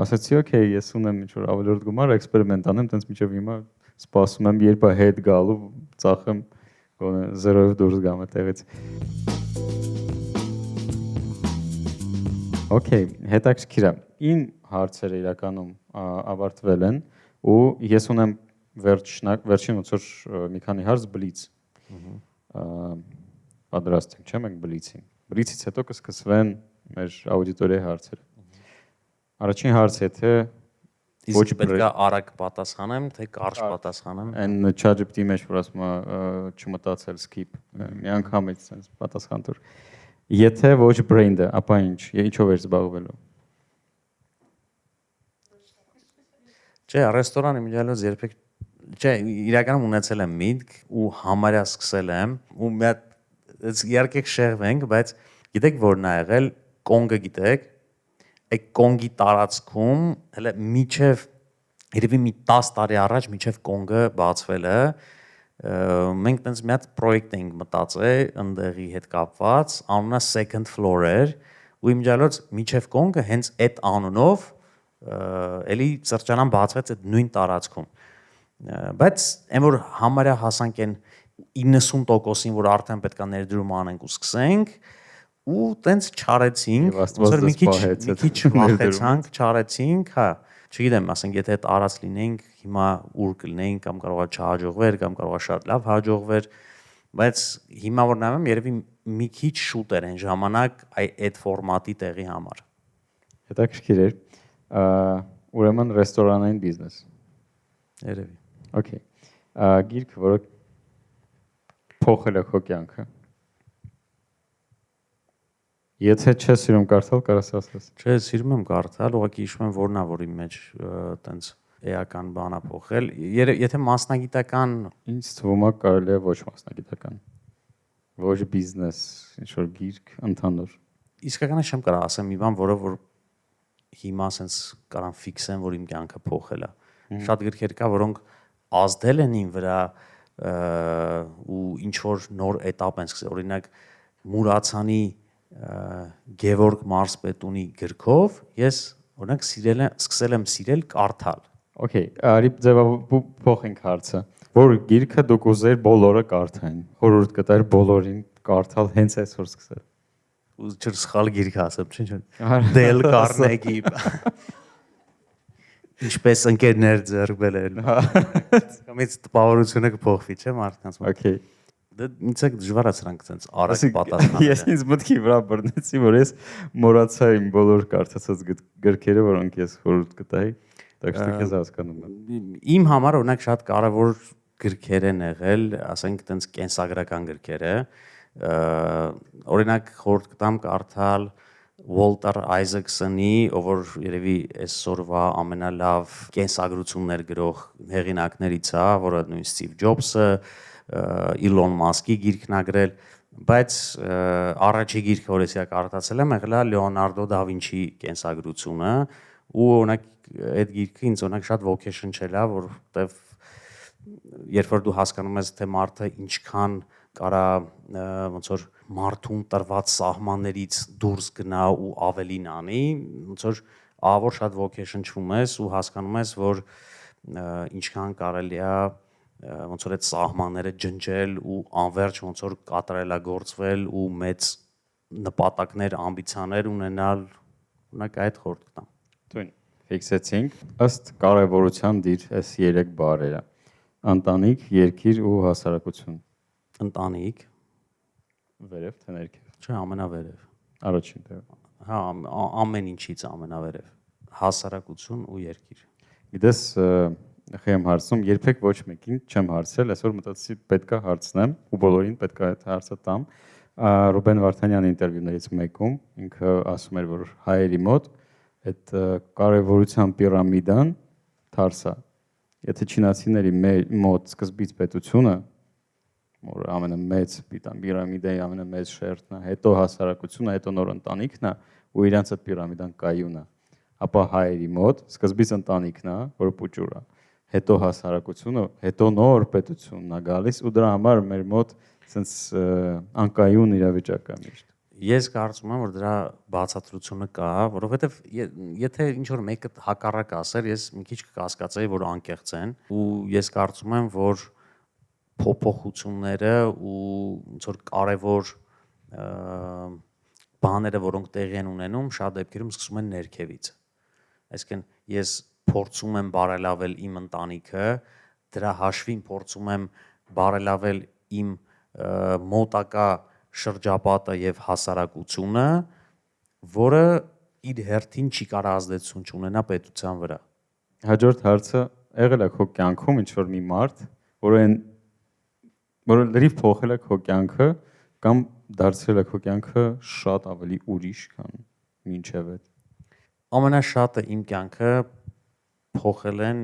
B: ասացի, օքեյ, ես ունեմ ինչ որ ավելորդ գումար, էքսպերիմենտ անեմ, տենց միջև հիմա սպասում եմ, երբ է հետ գալու, ծախեմ գոնե 0-ով դուրս գամ այդտեղից։ Okay, հետաքրքիր է։ Իմ հարցերը իրականում ավարտվել են ու ես ունեմ վերջին ոնց որ մի քանի հարց բլից։ Պատրաստ եք, չէ՞ մենք բլիցին։ Բլիցից հետո կսկսվեն մեր աուդիտորիայի հարցերը։ Առաջին հարցը թե
A: Ոչ պետք է արագ պատասխանեմ, թե կարճ պատասխանեմ։
B: Այն ChatGPT-ի մեջ որ ասում է չմտածել skip, մի անգամից sense պատասխան տուր։ Եթե ոչ brain-ը, ապա ինչ, ինչով էր զբաղվելու։
A: Չէ, ռեստորանի միջալոց երբեք չէ, իրականում ունեցել եմ միտք ու համարյա սկսել եմ ու մի հատ իհարկե շեղվենք, բայց գիտեք որն է եղել, կոնգը գիտեք, այդ կոնգի տարածքում հələ միջև երևի մի 10 տարի առաջ միջև կոնգը բացվել է, մենք տենց մի հատ պրոյեկտ էինք մտածել ընդեղի հետ կապված, անունը second floor էր ու իմջալոց միջև կոնգը հենց այդ անունով էլի սրճարան բացվեց այդ նույն տարածքում բայց այն որ համարյա հասանք այն 90%-ին որ արդեն պետքա ներդրում անենք ու սկսենք ու տենց չարեցինք ոնց որ մի քիչ վախեցանք չարեցինք հա չգիտեմ ասենք եթե այդ արած լինեինք հիմա ուր կլինեինք կամ կարողա չհաջողվեր կամ կարողա շատ լավ հաջողվեր բայց հիմա որ նայում երևի մի քիչ շուտ էր այն ժամանակ այդ ֆորմատի տեղի համար
B: հետաքրքիր էր ուրեմն ռեստորանային բիզնես
A: երևի
B: Okay գիրք որը փոխել է քո կյանքը Եթե չես սիրում կարդալ, կարաս ասես։
A: Չէ, սիրում եմ կարդալ, ուղղակի հիշում եմ որն է, որ իմ մեջ տենց էական բան է փոխել։ Եթե մասնագիտական
B: ինձ թվում է կարելի է ոչ մասնագիտական։ Ոչ բիզնես, ինչ որ գիրք, ընդհանուր։
A: Իսկականից չեմ կարող ասեմ մի բան, որը որ հիմա sense կարան ֆիքսեն, որ իմ կյանքը փոխել է։ Շատ գրքեր կա, որոնք ազդել են իմ վրա ու ինչ որ նոր этап են սկսել, օրինակ Մուրացանի Գևորգ Մարսպետունի գրքով ես օրինակ սկսել եմ սիրել կարդալ։
B: Okay, արի փոխենք հարցը։ Որ գիրքը դուք ուզեր բոլորը կարդային։ Խորհուրդ կտար բոլորին կարդալ հենց այսօր սկսել։
A: Ու չր սխալ գիրք ասեմ, չէ՞։ Դել Կարնեգի։ Ինչպես ընկերներ ձեռք բերել։ Կամից տպավորությունը կփոխվի, չէ՞ մարդկանց։
B: Okay.
A: Դա ինձ է դժվար է սրանք ցենց արագ պատասխանել։
B: Ես ինձ մտքի վրա բռնեցի, որ ես մոռացա իմ բոլոր կարդացած գրքերը, որոնք ես խորհուրդ կտայի, так что քեզ հասկանում եմ։
A: Իմ համար օրինակ շատ կարևոր գրքեր են եղել, ասենք տենց կենսագրական գրքերը։ Օրինակ խորհուրդ կտամ կարդալ Walter Isaacson-ի, ով որ երևի այսօրվա ամենալավ կենսագրություններ գրող հեղինակներից է, որը նույն Steve Jobs-ը Elon Musk-ի գիրքն ա գրել, բայց առաջի գիրքը, որ ես կարդացել եմ, եղել է Լեոնարդո դա Վինչի կենսագրությունը, ու օրինակ այդ գիրքը ինձ օրինակ շատ ոգեշնչել է, որովհետև երբ որ դու հասկանում ես, թե մարդը ինչքան կարա ոնց որ մարդուն տրված սահմաններից դուրս գնա ու ավելին անի, ոնց որ ավոր շատ ոգեշնչվում ես ու հասկանում ես, որ ինչքան կարելի է ոնց որ այդ սահմանները ջնջել ու անverջ ոնց որ կատարելագործվել ու մեծ նպատակներ, ամբիցիաներ ունենալ, օրինակ այդ խորհուրդ կտամ։
B: Տուն ֆիքսեցինք ըստ կարևորության դիր այս 3 բառերը. ընտանիք, երկիր ու հասարակություն։
A: Ընտանիք,
B: վերև թե ներքև։
A: չէ, ամենավերև։
B: Առաջին տեղը։
A: Հա, ամեն ինչից ամենավերև։ Հասարակություն ու երկիր։
B: Գիտես, խեմ հարցում երբեք ոչ մեկին չեմ հարցրել, այսօր մտածեցի պետքա հարցնեմ ու բոլորին պետքա այդ հարցը տամ։ Ռուբեն Վարդանյանի ինտերվյուներից մեկում ինքը ասում էր, որ հայերի մոտ այդ կարևորության պիրամիդան թարսա։ Եթե չինացիների մոտ սկզբից պետությունը, որ ամենամեծ պիրամիդայի ամենամեծ շերտն է, հետո հասարակությունը, հետո նոր ընտանիքն է ու իրանց այդ պիրամիդան կայուն է, ապա հայերի մոտ սկզբից ընտանիքն է, որը պուճուր է, հետո հասարակությունը, հետո նոր պետությունն է գալիս ու դրա համար մեր մոտ sense անկայուն իրավիճակ է միշտ։
A: Ես կարծում եմ, որ դրա բացատրությունը կա, որովհետև եթե ինչ որ մեկը հակառակ ասեր, ես մի քիչ կկասկածեի, որ անկեղծ են, ու ես կարծում եմ, որ փոփոխությունները ու ոնց որ կարևոր բաները, որոնք տեղի են ունենում, շատ դեպքերում սկսում են ներքևից։ Այսինքն ես փորձում եմ բարելավել իմ ընտանիքը, դրա հաշվին փորձում եմ բարելավել իմ մոտակա շրջապատը եւ հասարակությունը, որը իր հերթին չի կարող ազդեցություն չունենա պետության վրա։
B: Հաջորդ հարցը եղել է քո կյանքում ինչ որ մի մարդ, որը լրիվ փոխել է քո կյանքը կամ դարձրել է քո կյանքը շատ ավելի ուրիշ, քան մինչև այդ։
A: Ամենաշատը իմ կյանքը փոխել են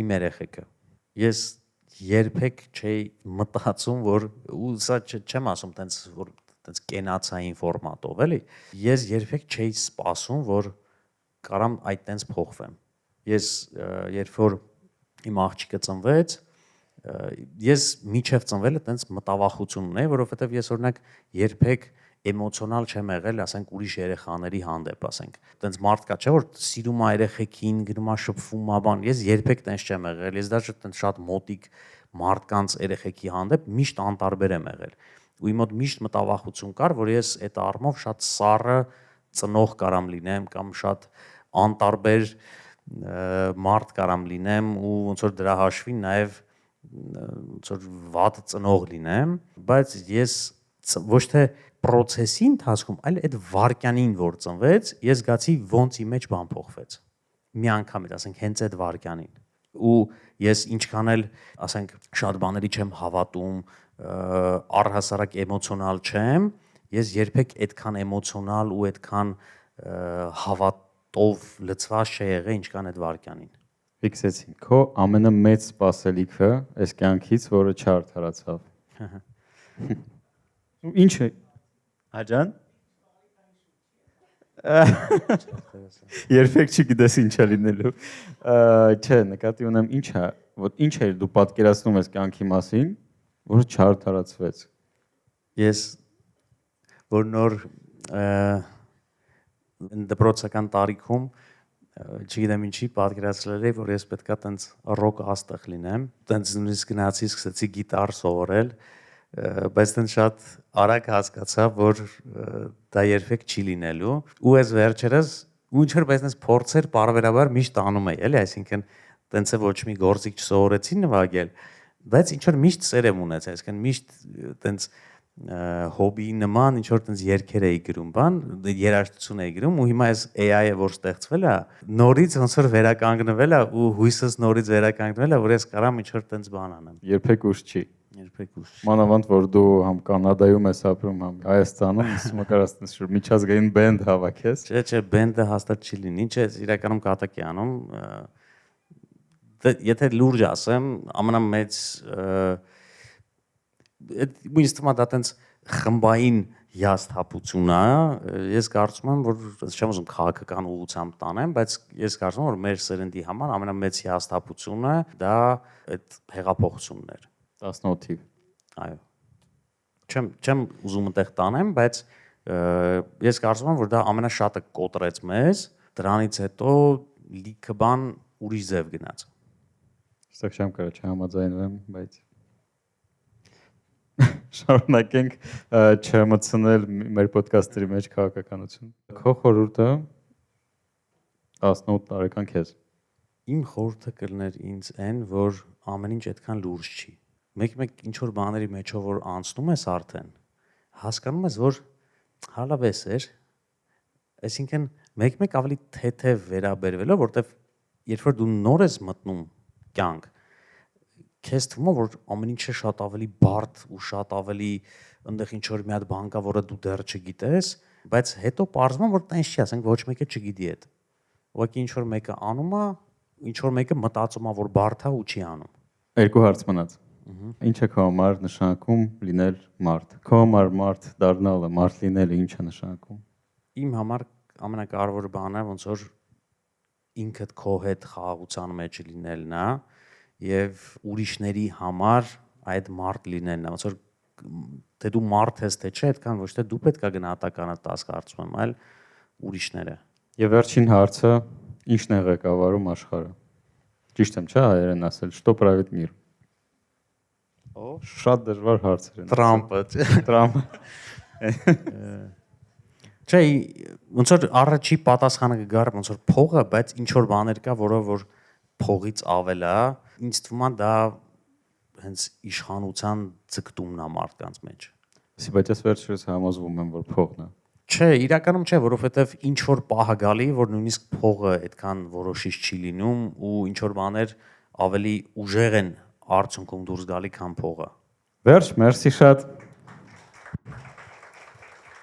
A: իմ երեխեքը։ Ես երբեք չէի մտածում, որ ու սա չեմ ասում տենց որ տենց կենացային ֆորմատով, էլի։ Ես երբեք չէի սպասում, որ կարամ այդ տենց փոխվեմ։ Ես երբ որ իմ աղջիկը ծնվեց, ես միջև ծնվելը տենց մտավախություն ունեի, որովհետև ես օրինակ երբեք էմոցիոնալ չեմ եղել, ասենք ուրիշ երեխաների հանդեպ, ասենք։ Տենց մարդ կա, չէ՞ որ սիրում է երեխեքին, գնում է շփվում է բան։ Ես երբեք տենց չեմ եղել։ Ես դաժե տենց շատ մոտիկ մարդկանց երեխեքի հանդեպ միշտ անտարբեր եմ եղել։ Ու իմ մոտ միշտ մտավախություն կար, որ ես այդ առումով շատ սառը ծնող կարամ լինեմ կամ շատ անտարբեր մարդ կարամ լինեմ ու ոնց որ դրա հաշվին նաև ոնց որ վատ ծնող լինեմ, բայց ես ոչ թե process-ի ընթացքում, այլ այդ վարքյանին որ ծնվեց, ես զգացի ոնց իմ մեջ բան փոխվեց։ Մի անգամ էլ, ասենք, հենց այդ վարքյանին։ Ու ես ինչքան էլ, ասենք, շատ բաների չեմ հավատում, առհասարակ էմոցիոնալ չեմ, ես երբեք այդքան էմոցիոնալ ու այդքան հավատով լցված չի եղել, ինչքան այդ վարքյանին։
B: Ֆիքսեցին։ Քո ամենամեծ սպասելիքը այս կյանքից, որը չարդարացավ։ Ինչ է։ Աջան։ Երբեք չգիտես ինչ է լինելու։ Չէ, նկատի ունեմ ինչ է դու պատկերացնում ես կյանքի մասին, որը չարդարացվեց։
A: Ես որ նոր դպրոցական տարիքում չգիտեմ ինչի պատկերացրել էի, որ ես պետքա տենց ռոք աստղ լինեմ, տենց նույնիսկ գնացի սկսեցի գիտար սովորել, բայց տենց շատ արագ հասկացա, որ դա երբեք չի լինելու, ու ես վերջերս ինչ որ բայց տենց փորձեր բարբերաբար միշտ անում էի, էլի, այսինքն տենց է ոչ մի գործիք չսովորեցի նվագել, բայց ինչ որ միշտ սեր եմ ունեցել, այսինքն միշտ տենց հոբի նման ինչ որ տենց երգեր էի գրում, բան, երաժշտություն էի գրում ու հիմա այս AI-ը որ ստեղծվել է, նորից ոնց որ վերականգնվել է ու հույսս նորից վերականգնվել է, որ ես կարամ ինչ որ տենց բան անեմ։
B: Երբեք ուշ չի։
A: Երբեք ուշ։
B: Մանավանդ որ դու համ Կանադայում ես ապրում, համ Հայաստանում, իսկ կարաս շուտ միջազգային բենդ հավաքես։
A: Չէ, բենդը հաստատ չի լինի, ինչ է իրականում կատակ է անում։ Եթե լուրջ ասեմ, ամենամեծ ինձ թվում է դա տենց խմբային հիասթափություն է, ես կարծում եմ, որ չեմ ուզում քաղաքական ուղղությամբ տանեմ, բայց ես կարծում եմ, որ մեր սերնդի համար ամենամեծ հիասթափությունը դա այդ հեղափոխությունն էր
B: 18-ին։
A: Այո։ Չեմ ուզում այդտեղ տանեմ, բայց ես կարծում եմ, որ դա ամենաշատը կոտրեց մեզ, դրանից հետո լիքը բան ուրիշ ձև գնաց։
B: Ստեղ չեմ կարող չհամաձայնվեմ, բայց շարունակենք չմտցնել մեր ոդկասթերի մեջ քաղաքականություն։ Քո խորհուրդը 18 տարեկան քեզ։
A: Իմ խորհուրդը կլներ ինձ այն, որ ամեն ինչ այդքան լուրջ չի։ Մեկ ինչ որ բաների մեջով որ անցնում ես արդեն, հասկանում ես, որ հալավես էր, այսինքն մեկ ավելի թեթև վերաբերվելով, որտեվ երբ որ դու նոր ես մտնում կյանք, քեզ թվում է, որ ամեն ինչը շատ ավելի բարդ ու շատ ավելի այնտեղ ինչ որ մի հատ բան կա, որը դու դեռ չգիտես, բայց հետո պարզվում է, որ տենց չի, ասենք ոչ մեկը չգիտի այդ։ Ուղղակի ինչ որ մեկը անում է, ինչ որ մեկը մտածում է, որ բարդ է ու չի անում։
B: Երկու հարց մնաց։ Ինչ է քո համար նշանակում լինել մարդ։ Քո համար մարդ դառնալը, մարդ լինելը ինչ է նշանակում։
A: Իմ համար ամենակարևոր բանը ոնց որ ինքդ քո հետ խաղաղության մեջ լինելն է եւ ուրիշների համար այդ մարդ լինելն է, ոնց որ թե դու մարդ ես թե չէ, այդքան ոչ թե դու պետք է գնահատականը տաս կարծում եմ, այլ ուրիշները։
B: Եվ վերջին հարցը, ի՞նչն է ղեկավարում աշխարհը։ Ճիշտ եմ, չէ՞ հայերեն ասել, что правит мир։ Շատ դժվար հարցեր են։
A: Տրամպը,
B: Տրամպը։
A: Չէ, ոնց որ առաջի պատասխանը կգար ոնց որ փողը, բայց ինչ որ բաներ կա, որը որ փողից ավել է, ինձ թվում է դա հենց իշխանության ձգտումն է մարդկանց մեջ։
B: Բայց ես վերջերս համոզվում եմ, որ փողն է։
A: Չէ, իրականում չէ, որովհետև ինչ որ պահ գալի, որ նույնիսկ փողը այդքան որոշիչ չի լինում ու ինչ որ բաներ ավելի ուժեղ են արդյունքում դուրս գալի, քան փողը։
B: Վերջ, մերսի շատ։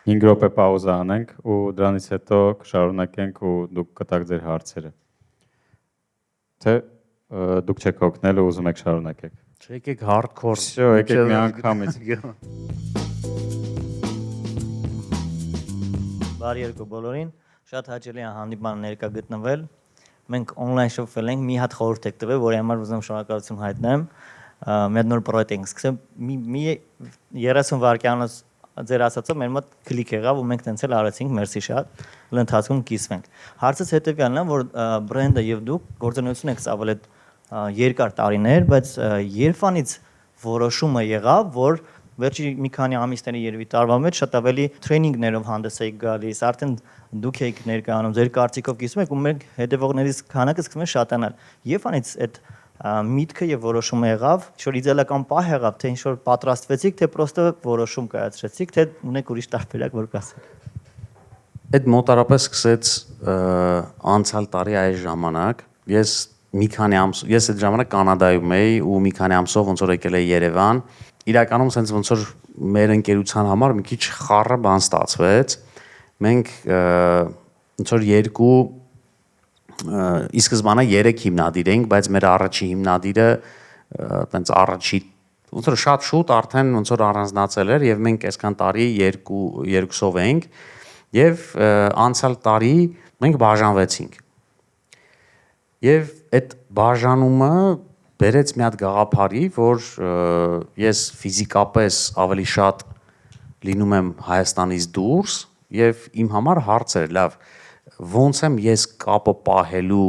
B: 5 րոպե պաուզա անենք ու դրանից հետո կշարունակենք ու դուք կտաք ձեր հարցերը։ Թե դուք չեք օգնել ու ուզում եք շարունակեք։
A: Չեկեք hardcore։
B: Всё, եկեք մի անգամից։
C: Բարի երկու բոլորին, շատ հաճելի է հանդիպման ներկա գտնվել։ Մենք on-line շփվել ենք, մի հատ խորհուրդ եք տվել, որի համար ուզում շնորհակալություն հայտնեմ։ Մի հատ նոր պրոյեկտ ենք սկսել, մի 30 վայրկյանոց ձեր ասածով մեր մոտ կլիկ եղավ ու մենք տենց էլ արեցինք, մերսի շատ, ընթացքում կիսվենք։ Հարցս հետեւյալն է, որ բրենդը եւ դուք գործունեություն եք ծավալ այդ երկար տարիներ, բայց երբանից որոշումը եղավ, որ վերջի մի քանի ամիսների երևի տարվա մեջ շատ ավելի տրեյնինգներով հանդես եք գալիս, արդեն դուք եք ներկայանում, ձեր կարծիքով կիսում եք ու մեր հետևողներից քանակը սկսում է շատանալ։ Երբանից այդ միտքը եւ որոշումը եղավ, ինչ-որ իդեալական պահ եղավ, թե ինչ-որ պատրաստվեցիք, թե պրոստը որոշում կայացրեցիք, թե ունեք ուրիշ տարբերակ, որ կասեք։
A: Այդ մոտարապես սկսեց անցյալ տարի այս ժամանակ։ Ես մի քանի ամս, ես այդ ժամանակ Կանադայում էի ու մի քանի ամսով ոնց որ եկել էի Երևան։ Իրականում sense ոնց որ մեր ընկերության համար մի քիչ խառը բան ստացվեց։ Մենք ոնց որ երկու ի սկզբանե 3 հիմնադիր էինք, բայց մեր առաջի հիմնադիրը տենց առաջի ոնց որ շատ շուտ արդեն ոնց որ առանձնացել էր եւ մենք այսքան տարի երկուսով էինք եւ անցյալ տարի մենք բաժանվեցինք։ Եվ այդ բաժանումը բերեց մի հատ գաղափարի, որ ես ֆիզիկապես ավելի շատ լինում եմ Հայաստանից դուրս եւ իմ համար հարց էր, լավ, ոնց եմ ես կապը պահելու,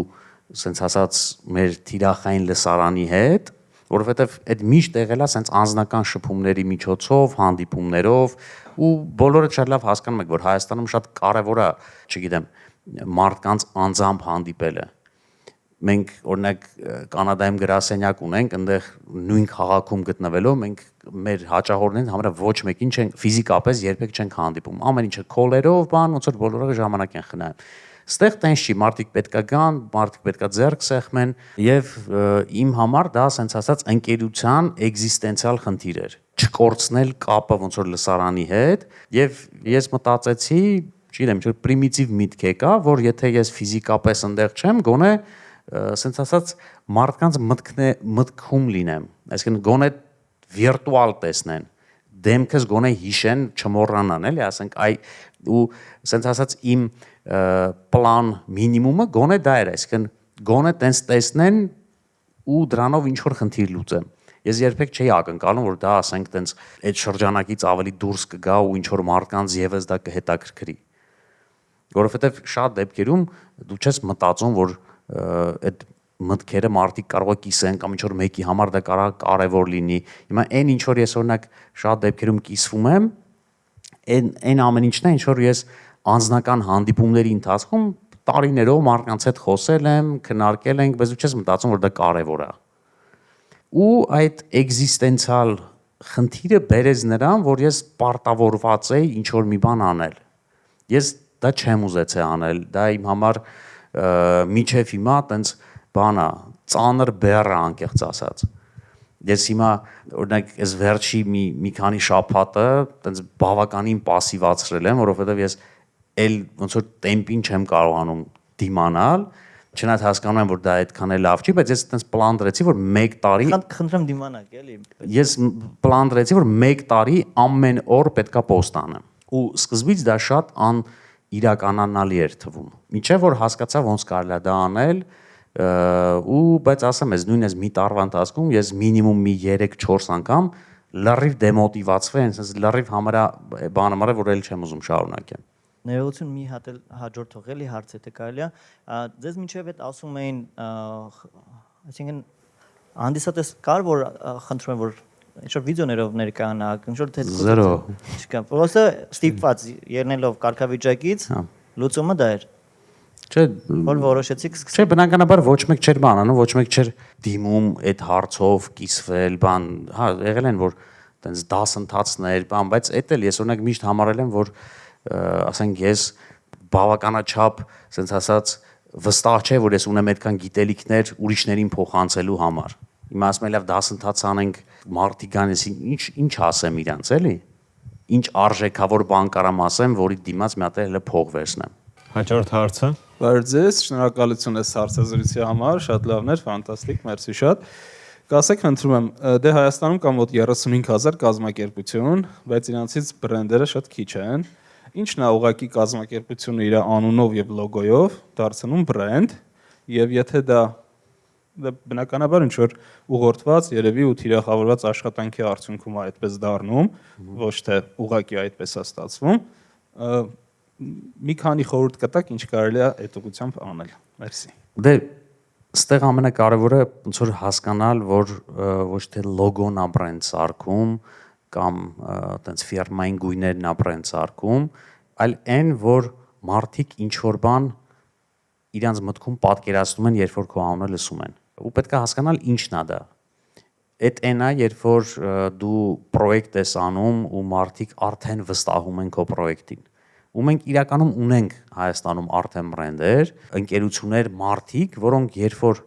A: ասենց ասած, մեր թիրախային լսարանի հետ, որովհետեւ այդ միշտ եղել է ասենց անձնական շփումների միջոցով, հանդիպումներով ու բոլորը շատ լավ հասկանում եք, որ Հայաստանում շատ կարեւոր է, չգիտեմ, մարդկանց անձամբ հանդիպելը։ Մենք օրինակ Կանադայում գրասենյակ ունենք, այնտեղ նույն քաղաքում գտնվելով մենք մեր հաճախորդներին համարը ոչ մեկին չենք ֆիզիկապես երբեք չենք հանդիպում։ Ամեն ինչը քոլերով, բան, ոնց որ բոլորը ժամանակ են խնայում։ Ստեղ տենց չի, մարդիկ պետքա գան, մարդիկ պետքա ձեռք սեղմեն եւ իմ համար դա ասենց ասած ընկերության էգզիստենցիալ խնդիր էր։ Չկորցնել կապը ոնց որ լսարանի հետ եւ ես մտածեցի, չգիտեմ, ինչ որ պրիմիտիվ միտք եկա, որ եթե ես ֆիզիկապես այնտեղ չեմ, գոնե ասենց ասած մարդկանց մտքում լինեմ, այսինքն գոնե վիրտուալ տեսնեն, դեմքս գոնե հիշեն, չմոռանան, էլի, ասենք այ ու ասենց ասած իմ պլան մինիմումը գոնե դա էր, այսինքն գոնե տենց տեսնեն ու դրանով ինչ որ խնդիր լուծեմ։ Ես երբեք չէի ակնկալում, որ դա ասենք տենց այդ շրջանակից ավելի դուրս կգա ու ինչ որ մարդկանց եւս դա կհետաքրքրի։ Որովհետեւ շատ դեպքերում դու չես մտածում, որ այդ մտքերը մարդիկ կարող է կիսեն կամ ինչ որ մեկի համար դա կարող է կարևոր լինի։ Հիմա այն ինչ որ ես օրինակ շատ դեպքերում կիսվում եմ, այն ամեն ինչն է, ինչ որ ես անձնական հանդիպումների ընթացքում տարիներով մարդկանց հետ խոսել եմ, քննարկել ենք, բայց դու չես մտածում, որ դա կարևոր է։ Ու այդ էգզիստենցիալ խնդիրը բերեց նրան, որ ես պարտավորված էի ինչ որ մի բան անել։ Ես դա չեմ ուզեցել անել, դա իմ համար միջև հիմա տենց բան է, ծանր բեռ է անկեղծ ասած։ Ես հիմա օրինակ այս վերջի մի քանի շաբաթը տենց բավականին пассивացրել եմ, որովհետև ես էլ ոնց որ տեմպին չեմ կարողանում դիմանալ, չնայած հասկանում եմ, որ դա այդքան էլ լավ չի, բայց ես տենց պլան դրեցի, որ 1 տարի
C: Խնդրեմ դիմանակ, էլի։
A: Ես պլան դրեցի, որ 1 տարի ամեն օր պետքա post անեմ։ Ու սկզբից դա շատ իրականանալի էր թվում։ Մինչև որ հասկացա ոնց կարելի է դա անել, ու բայց ասեմ ես նույն այս մի տարվա ընթացքում ես մինիմում մի 3-4 անգամ լրիվ դեմոտիվացվել, այնպես լրիվ համարա բանը մարը, որ էլ չեմ ուզում շարունակեմ։
C: Ներողություն մի հատ էլ հաջորդ թողելի հարց է թե կարելի է։ Ձեզ մինչև այդ ասում էին, այսինքն հանդիսատես կար, որ խնդրում եմ, որ ինչ-որ վիդեոներով ներկայանաք, ինչ-որ թե չկա։ Պրոստը ստիպված ելնելով կարգավիճակից լուծումը դա էր։
A: Չէ,
C: որ որոշեցիք սկսել։
A: Չէ, բնականաբար ոչ մեկ չէր բան անում, ոչ մեկ չէր դիմում այդ հարցով կիսվել, բան, հա, եղել են որ տենց դասընթացներ, բան, բայց էդ էլ ես օրինակ միշտ համարել եմ, որ ասենք ես բավականաչափ, ասենց ասած, վստահ չէ, որ ես ունեմ այդքան գիտելիքներ ուրիշներին փոխանցելու համար։ Հիմա ասում եմ լավ դասընթաց անենք, մարդիկ գան, ինչ ասեմ իրանց, էլի։ Ինչ արժեքավոր բան կարամ ասեմ, որի դիմաց մի հատ էլ փող վերցնեմ։
D: Հաջորդ հարցը։
E: Բարև ձեզ, շնորհակալություն այս հարցազրույցի համար, շատ լավն էր, ֆանտաստիկ, մերսի շատ։ Կասեք, խնդրում եմ, դե Հայաստանում կա մոտ 35000 կազմակերպություն, բայց իրանցից բրենդերը շատ քիչ են։ Ինչն է ուղղակի կազմակերպությունը իր անունով եւ լոգոյով դարձնում բրենդ, եւ եթե դա դա բնականաբար ինչ որ ուղղորդված երևի ու թիրախավորված աշխատանքի արդյունքում է այդպես դառնում, ոչ թե ուղղակի այդպես է ստացվում։ Մի քանի խորհուրդ կտակ ինչ կարելի է այդ ուղղությամբ անել։ Մերսի։
A: Դե ստեղ ամենակարևորը ոնց որ հասկանալ, որ ոչ թե լոգոն ա բրենդ սարքում կամ այտենց ֆիրմային գույներն ա բրենդ սարքում, այլ այն, որ մարդիկ ինչ որ բան իրանց մտքում պատկերացնում են, երբ որ քո անունը լսում են։ Ու պետք է հասկանալ ինչն է դա։ Այդ այն է, երբ որ դու պրոյեկտ ես անում ու մարդիկ արդեն վստահում են քո պրոյեկտին։ Ու մենք իրականում ունենք Հայաստանում արդեն բրենդեր, ընկերություններ, մարդիկ, որոնք երբ որ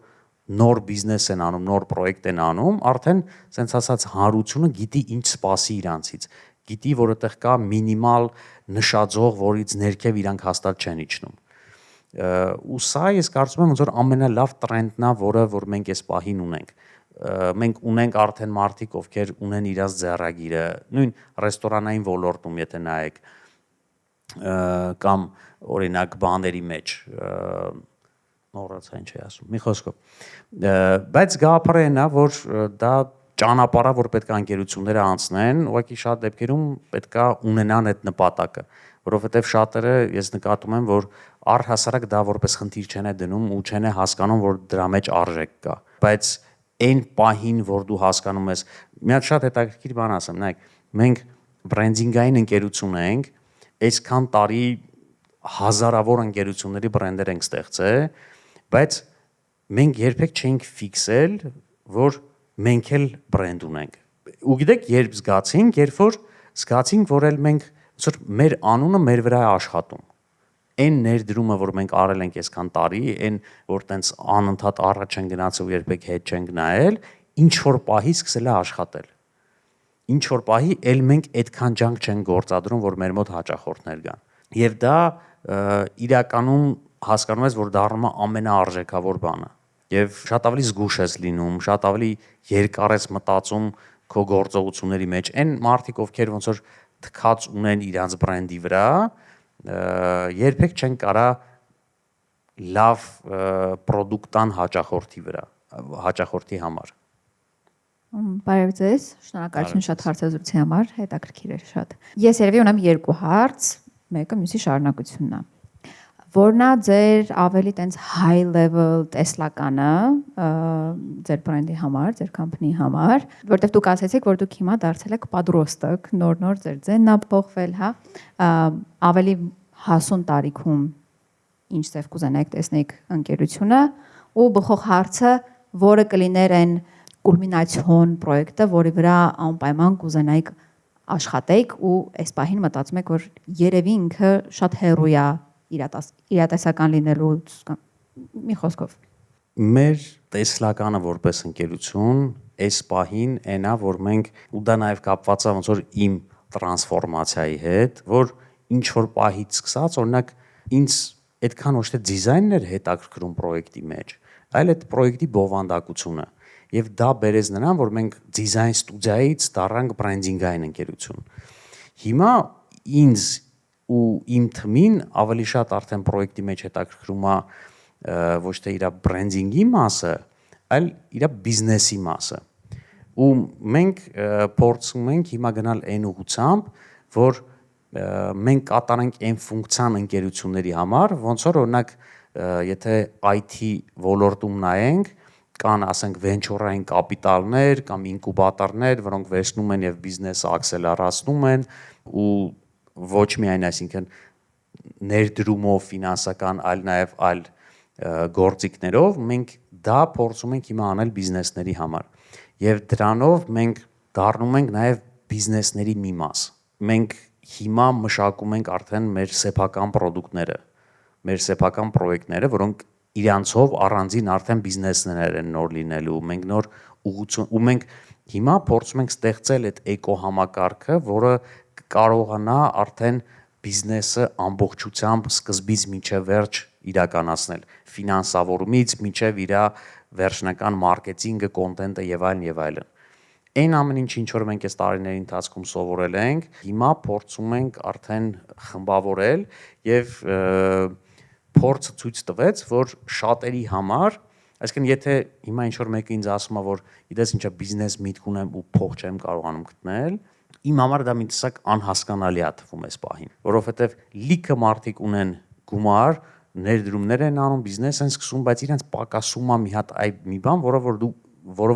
A: նոր բիզնես են անում, նոր պրոյեկտ են անում, արդեն սենց ասած հանրությունը գիտի ինչ սպասի իրանցից։ Գիտի, որ այդտեղ կա մինիմալ նշաձող, որից ներքև իրանք հաստատ չեն իջնում։ Ու սա ես կարծում եմ ոնց որ ամենալավ տրենդն է, որ մենք այս պահին ունենք։ Մենք ունենք արդեն մարդիկ, ովքեր ունեն իրաց ձեռագիրը, նույն ռեստորանային ոլորտում, եթե նայեք, կամ օրինակ բաների մեջ, նորացա ինչ է ասում, մի խոսքով։ Բայց գաղափարը այն է, որ դա ճանապարհը, որ պետք է ընկերությունները անցնեն, ուղղակի շատ դեպքերում պետք է ունենան այդ նպատակը, որովհետև շատերը ես նկատում եմ, որ առհասարակ դա որպես խնդիր չեն դնում ու չեն հասկանում, որ դրա մեջ արժեք կա։ Բայց այն պահին, որ դու հասկանում ես, մի հատ շատ հետաքրքիր բան ասեմ, նայեք, մենք բրենդինգային ընկերություն ենք, այսքան տարի հազարավոր ընկերությունների բրենդեր ենք ստեղծել, բայց մենք երբեք չենք ֆիքսել, որ մենք էլ բրենդ ունենք։ Ու գիտեք, երբ զգացինք, որ էլ մենք այսօր մեր անունը մեր վրա է աշխատում։ Այն ներդրումը, որ մենք արել ենք այսքան տարի, այն որ տենց անընդհատ առաջ են գնացել ու երբեք հետ չենք նայել, ինչ որ պահի սկսել է աշխատել։ Ինչ որ պահի էլ մենք այդքան ջանք չեն գործադրում, որ մեր մոտ հաճախորդներ գան։ Եվ դա իրականում հասկանում ես, որ դառնում է ամենաարժեքավոր բանը։ Եվ շատ ավելի զգուշ ես լինում, շատ ավելի երկար ես մտածում քո գործողությունների մեջ։ Այն մարդիկ, ովքեր ոնց որ թքած ունեն իրանց բրենդի վրա, երբեք չեն կարա լավ պրոդուկտան հաճախորդի վրա, հաճախորդի համար։
D: Բարև ձեզ, շնորհակալություն շատ հարցազրույցի համար, հետաքրքիր էր շատ։ Ես երևի ունեմ երկու հարց, մեկը մյուսի շարունակությունն է։ Որն է ձեր ավելի տենց high level տեսլականը ձեր բրենդի համար, ձեր company համար, որտեղ դուք ասացիք, որ դուք հիմա դարձել եք պատրոստակ, նոր ձեր ձենն է փոխվել, հա, ավելի հասուն տարիքում ինչ ձև կուզենայիք տեսնեիք ընկերությունը ու բխող հարցը, որը կլիներ այն կուլմինացիոն պրոյեկտը, որի վրա անպայման կուզենայիք աշխատեիք ու այս պահին մտածում եք, որ երևի ինքը շատ հեռու է իրատեսական լինելու մի խոսքով։
A: Մեր տեսլականը որպես ընկերություն այս պահին այն է, որ մենք ու դա նաև կապված է ոնց որ իմ տրանսֆորմացիայի հետ, որ ինչ որ պահից սկսած, օրինակ ինձ այդքան ոչ թե դիզայնն էր հետաքրքրում պրոյեկտի մեջ, այլ այդ պրոյեկտի բովանդակությունը։ Եվ դա բերեց նրան, որ մենք դիզայն ստուդիայից դառնանք բրենդինգային ընկերություն։ Հիմա ինձ ու իմ թիմին ավելի շատ արդեն պրոյեկտի մեջ հետաքրքրում է ոչ թե իր բրենդինգի մասը, այլ իր բիզնեսի մասը։ Ու մենք փորձում ենք հիմա գնալ այն ուղղությամբ, որ մենք կատարենք այն ֆունկցիան ընկերությունների համար, ոնց որ օրինակ եթե IT ոլորտում նայենք, կան ասենք վենչուրային կապիտալներ կամ ինկուբատորներ, որոնք վերցնում են եւ բիզնեսը աքսելարացնում են ու ոչ միայն այսինքն ներդրումով ֆինանսական, այլ նաեւ այլ գործիքներով մենք դա փորձում ենք հիմա անել բիզնեսների համար եւ դրանով մենք դառնում ենք նաեւ բիզնեսների մի մաս։ Մենք հիմա մշակում ենք արդեն մեր սեփական պրոդուկտները, մեր սեփական պրոյեկտները, որոնք իրանցով առանձին արդեն բիզնեսներ են նոր լինելու, մենք նոր ուղղություն ու մենք հիմա փորձում ենք ստեղծել այդ էկոհամակարգը, որը կարողանա արդեն բիզնեսը ամբողջությամբ սկզբից մինչև վերջ իրականացնել, ֆինանսավորումից մինչև իր վերջնական մարքեթինգը, կոնտենտը եւ այլն եւ այլն։ Այն ամեն ինչ որ մենք այս տարիների ընթացքում սովորել ենք, հիմա փորձում ենք արդեն խմբավորել եւ փորձը ցույց տվեց, որ շատերի համար Այսինքն եթե հիմա ինչ որ մեկը ինձ ասում է, որ իդես ինչա բիզնես միտք ունեմ ու փող չեմ կարողանում գտնել, իմ համար դա մի տեսակ անհասկանալի է թվում այս պահին, որովհետև լիքը մարդիկ ունեն գումար, ներդրումներ են անում, բիզնես են սկսում, բայց իրենց պակասում է մի հատ մի բան, որը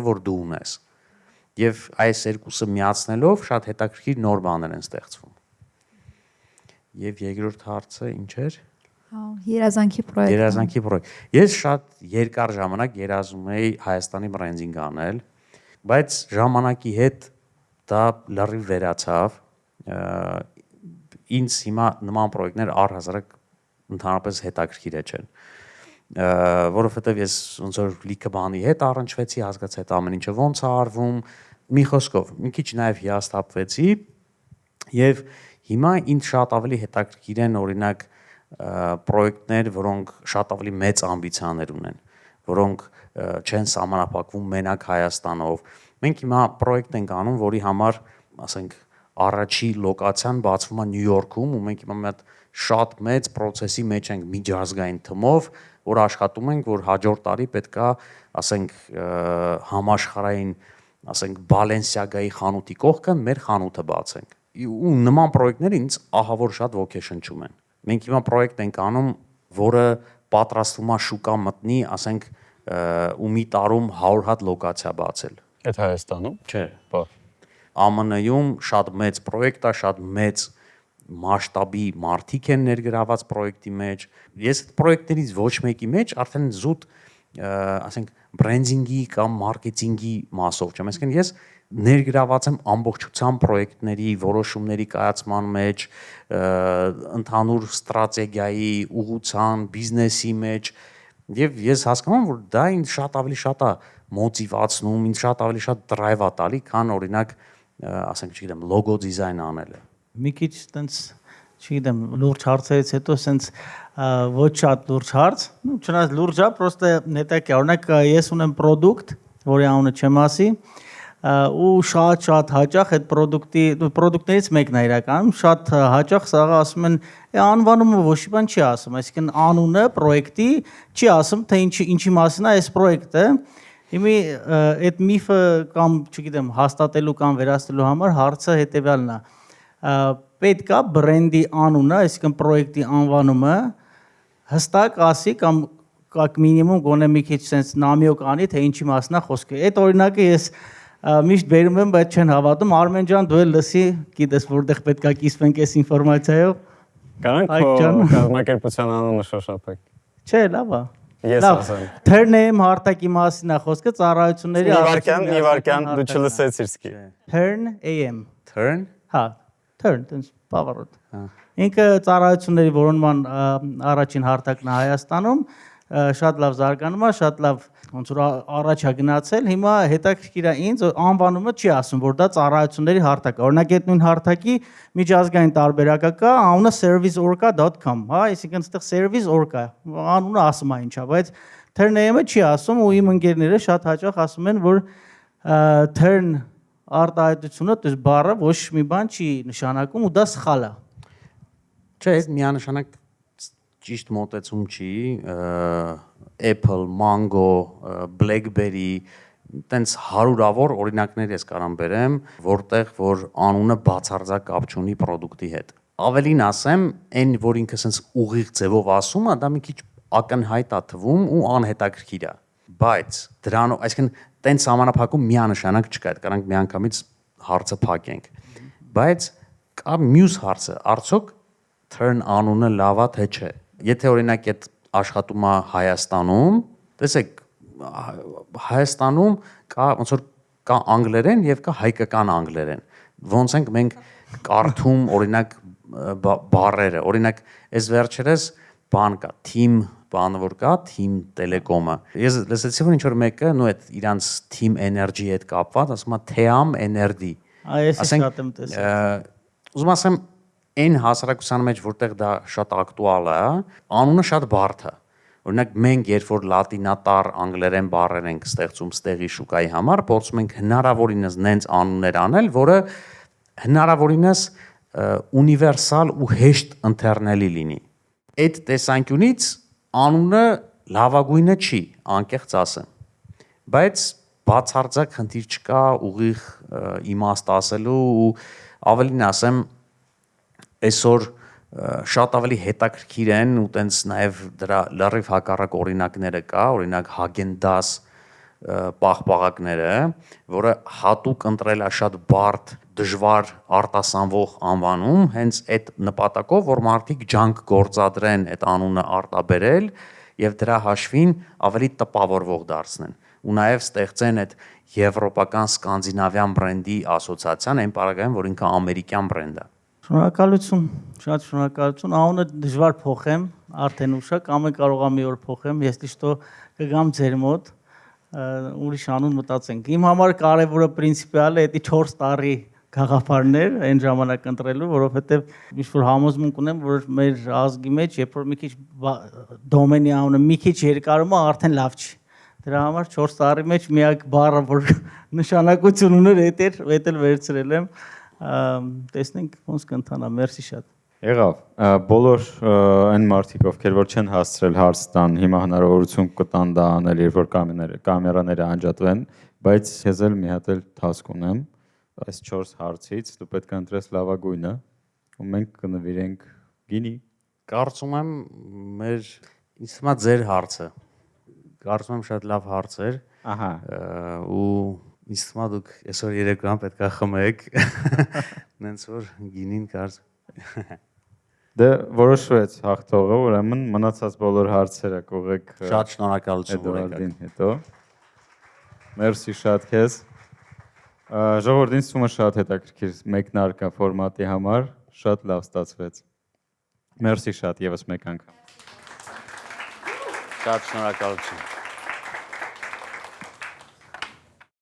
A: որ դու ունես։ Եվ այս երկուսը միացնելով շատ հետաքրքիր նոր բաներ են ստեղծվում։ Եվ երկրորդ հարցը ինչ էր։
D: Երազանքի պրոյեկտ։
A: Երազանքի պրոյեկտ։ Ես շատ երկար ժամանակ երազում էի Հայաստանի բրենդինգ անել, բայց ժամանակի հետ դա լրիվ վերացավ։ Ինձ հիմա նման պրոյեկտներ առհասարակ ընդհանրապես հետաքրքիր չեն։ Որովհետև ես ոնց որ լիքը բանի հետ առնչվեցի, հասկացա այդ ամեն ինչը ոնց է արվում, մի խոսքով, մի քիչ նաև հիասթափվեցի եւ հիմա ինձ շատ ավելի հետաքրքիր են օրինակ պրոյեկտներ, որոնք շատ ավելի մեծ ամբիցիաներ ունեն, որոնք չեն սահմանափակվում մենակ Հայաստանով։ Մենք հիմա պրոյեկտ ենք անում, որի համար, ասենք, առաջի լոկացիան բացվում է Նյու Յորքում, ու մենք հիմա մի հատ շատ մեծ process-ի մեջ ենք միջազգային թմով, որ աշխատում ենք, որ հաջորդ տարի պետքա, ասենք, համաշխարհային, ասենք, Բալենսիագայի խանութի կողքը մեր խանութը բացենք։ Ու նման պրոյեկտները ինձ ահավոր շատ ոգեշնչում են։ Մենք հիմա պրոյեկտ ենք անում, որը պատրաստվում է շուկա մտնի, ասենք, ու մի տարում 100 հատ լոկացիա բացել։
F: Այդ Հայաստանում։
A: Չէ։
F: Բա։
A: ԱՄՆ-ում շատ մեծ պրոյեկտ է, շատ մեծ մասշտաբի մարդիկ են ներգրաված պրոյեկտի մեջ։ Ես այդ պրոյեկտներից ոչ մեկի մեջ արդեն զուտ, ասենք, բրենդինգի կամ մարքեթինգի մասով չեմ, այսինքն ես ներգրաված եմ ամբողջությամբ պրոյեկտների, որոշումների կայացման մեջ, ընդհանուր ստրատեգիայի, ուղղության, բիզնեսի մեջ, եւ ես հասկանում եմ, որ դա ինձ շատ ավելի շատ է մոտիվացնում, ինձ շատ ավելի շատ դրայվ է տալի, քան օրինակ, ասենք, չգիտեմ, լոգո դիզայն անելը։
G: Մի քիչ տենց, չգիտեմ, լուրջ հարցերից հետո սենց ոչ շատ լուրջ հարց, չնայած լուրջ է, պրոստը հետաքրքիր, օրինակ ես ունեմ product, որի անունը չեմ ասի, ու շատ հաճախ այդ product-ներից մեկն է իրականում, շատ հաճախ սաղը ասում են, անվանումը ոչ մի բան չի ասում, այսինքն անունը պրոյեկտի չի ասում, թե ինչի մասին է այս պրոյեկտը։ Հիմի այդ միֆը կամ, չգիտեմ, հաստատելու կամ վերացնելու համար հարցը հետևյալն է։ Պետք է բրենդի անունը, այսինքն պրոյեկտի անվանումը հստակ ասի կամ մինիմում գոնե մի քիչ sense նամյոկ անի, թե ինչի մասն է խոսքը։ Այդ օրինակը ես միշտ բերում եմ, բայց չեն հավատում։ Արմեն ջան, դու էլ լսի, գիտես որտեղ պետք է կիսվենք այս ինֆորմացիայով։
F: Կարանք կազմակերպության անունը շոշափեք։
G: Չէ, լավ է։
F: Ես ասեմ։
G: Turn-name հարթակի մասին է խոսքը, ծառայությունների
F: մի վարքյան դու չլսեցիր սկի։
G: Turn-am։
A: Turn,
G: Հա, turn, տենց բավարար։ Ինքը ծառայությունների որոնման առաջին հարթակն է Հայաստանում, շատ լավ զարգանում է, շատ լավ ոնց որ առաջ է գնացել։ Հիմա հետաքրքիր է ինձ անվանումը չի ասում, որ դա ծառայությունների հարթակ է։ Օրինակ այդ նույն հարթակի միջազգային տարբերակը կա, անունը serviceorca.com, հա, այսինքն այդտեղ service-orca, անունը ասում է ինչ է, բայց turn-name-ը չի ասում ու իմ ընկերները շատ հաճախ ասում են, որ turn արտահայտությունը, դες բառը ոչ մի բան չի նշանակում ու դա սխալ է։
A: չէ, այս միանշանակ ճիշտ մոտեցում չի, Apple, Mango, BlackBerry, տենց հարյուրավոր օրինակներ ես կարամ բերեմ, որտեղ որ անունը բացարձակ կապ չունի product-ի հետ։ Ավելին ասեմ, այն որ ինքը sense ուղիղ ձևով ասում է, դա մի քիչ ակնհայտ է թվում ու անհետաքրքիր է։ Բայց դրանով, այսինքն տենց համանախապակում միանշանակ չկա, այդ կարանք միանգամից հարցը փակենք։ Բայց կա մյուս հարցը, արդյոք turn անունը լավ է թե չէ։ Եթե օրինակ այդ աշխատում է Հայաստանում, տեսեք, Հայաստանում կա ոնց որ կա անգլերեն եւ կա հայկական անգլերեն։ Ոնց ենք մենք կարդում օրինակ բառերը, օրինակ այս վերջերս բան կա, team բանը որ կա, team telecom-ը։ Ես լսեցի որ ինչ որ մեկը, նո այդ իրանց team energy-ի հետ կապված, ասում է team energy։
G: Այս շատ եմ տեսել։
A: Ուզում ասեմ այն հասարակության մեջ, որտեղ դա շատ ակտուալ է, անունը շատ բարդ է։ Օրինակ մենք երբ որ լատինատար անգլերեն բառեր ենք ստեղծում ստեղի շուկայի համար, փորձում ենք հնարավորինս նենց անուններ անել, որը հնարավորինս ունիվերսալ ու հեշտ ընթեռնելի լինի։ Այդ տեսանկյունից անունը լավագույնը չի, անկեղծ ասեմ։ Բայց բացարձակ խնդիր չկա ուղիղ իմաստ ասելու ու ավելին ասեմ այսօր շատ ավելի հետաքրքիր են ու տենց նաև դրա լրիվ հակառակ օրինակները կա, օրինակ Հագենդաս պաղպաղակները, որը հատուկ ընտրել է շատ բարդ, դժվար արտասանվող անվանում, հենց այդ նպատակով, որ մարդիկ ջանք գործադրեն այդ անունը արտաբերել եւ դրա հաշվին ավելի տպավորվող դարձնեն ու նաև ստեղծեն այդ եվրոպական սկանդինավյան բրենդի ասոցիացիան, այն պարագայում, որ ինքը ամերիկյան բրենդ է։
G: Շնորհակալություն, շատ շնորհակալություն։ Անունը դժվար փոխեմ, արդեն ուշ է, կամ կարող եմ մի օր փոխեմ, ես դիշտո կգամ ձեր մոտ, ուրիշ անուն մտածենք։ Իմ համար կարևորը պրինցիպիալ է, դա 4 տարի գաղափարներ այն ժամանակ ընտրելու, որովհետև ինչ-որ համոզմունք ունեմ, որ մեր ազգի մեջ, երբ որ մի քիչ դոմենի անունը մի քիչ երկարում է, արդեն լավ չի։ Դրա համար 4 տարի մեջ միակ բառը, որ նշանակություն ուներ, դա էլ վերցրել եմ։ Տեսնենք ոնց կընթանա, մերսի շատ։
B: Եղավ, բոլոր այն մարդիկ, ովքեր որ չեն հասցրել հարց տան, հիմա հնարավորություն կտան դա անել, երբ որ կամերաները անջատվեն, բայց ես էլ մի հատ էլ թասկ ունեմ, այս 4 հարցից դու պետք է ընտրես լավագույնը, ու մենք կնվիրենք գինի։
A: Կարծում եմ ինձ թվում է ձեր հարցը։ Կարծում եմ շատ լավ հարց էր։
B: Ահա։
A: Ու ինձ թվում է դուք այսօր երեկոյան պետք է խմեք։ Նենց որ գինին կարծում։
B: Դե որոշվեց հաղթողը, ուրեմն մնացած բոլոր հարցերը կողեք
A: Շատ շնորհակալություն
B: Էդուարդին հետո։ Մերսի շատ քեզ։ Ժողովուրդ, ինձ թվում է շատ հետաքրքիր մեկնարկա ֆորմատի համար, շատ լավ ստացվեց։ Մերսի շատ եւս մեկ անգամ։
A: Շատ շնորհակալություն։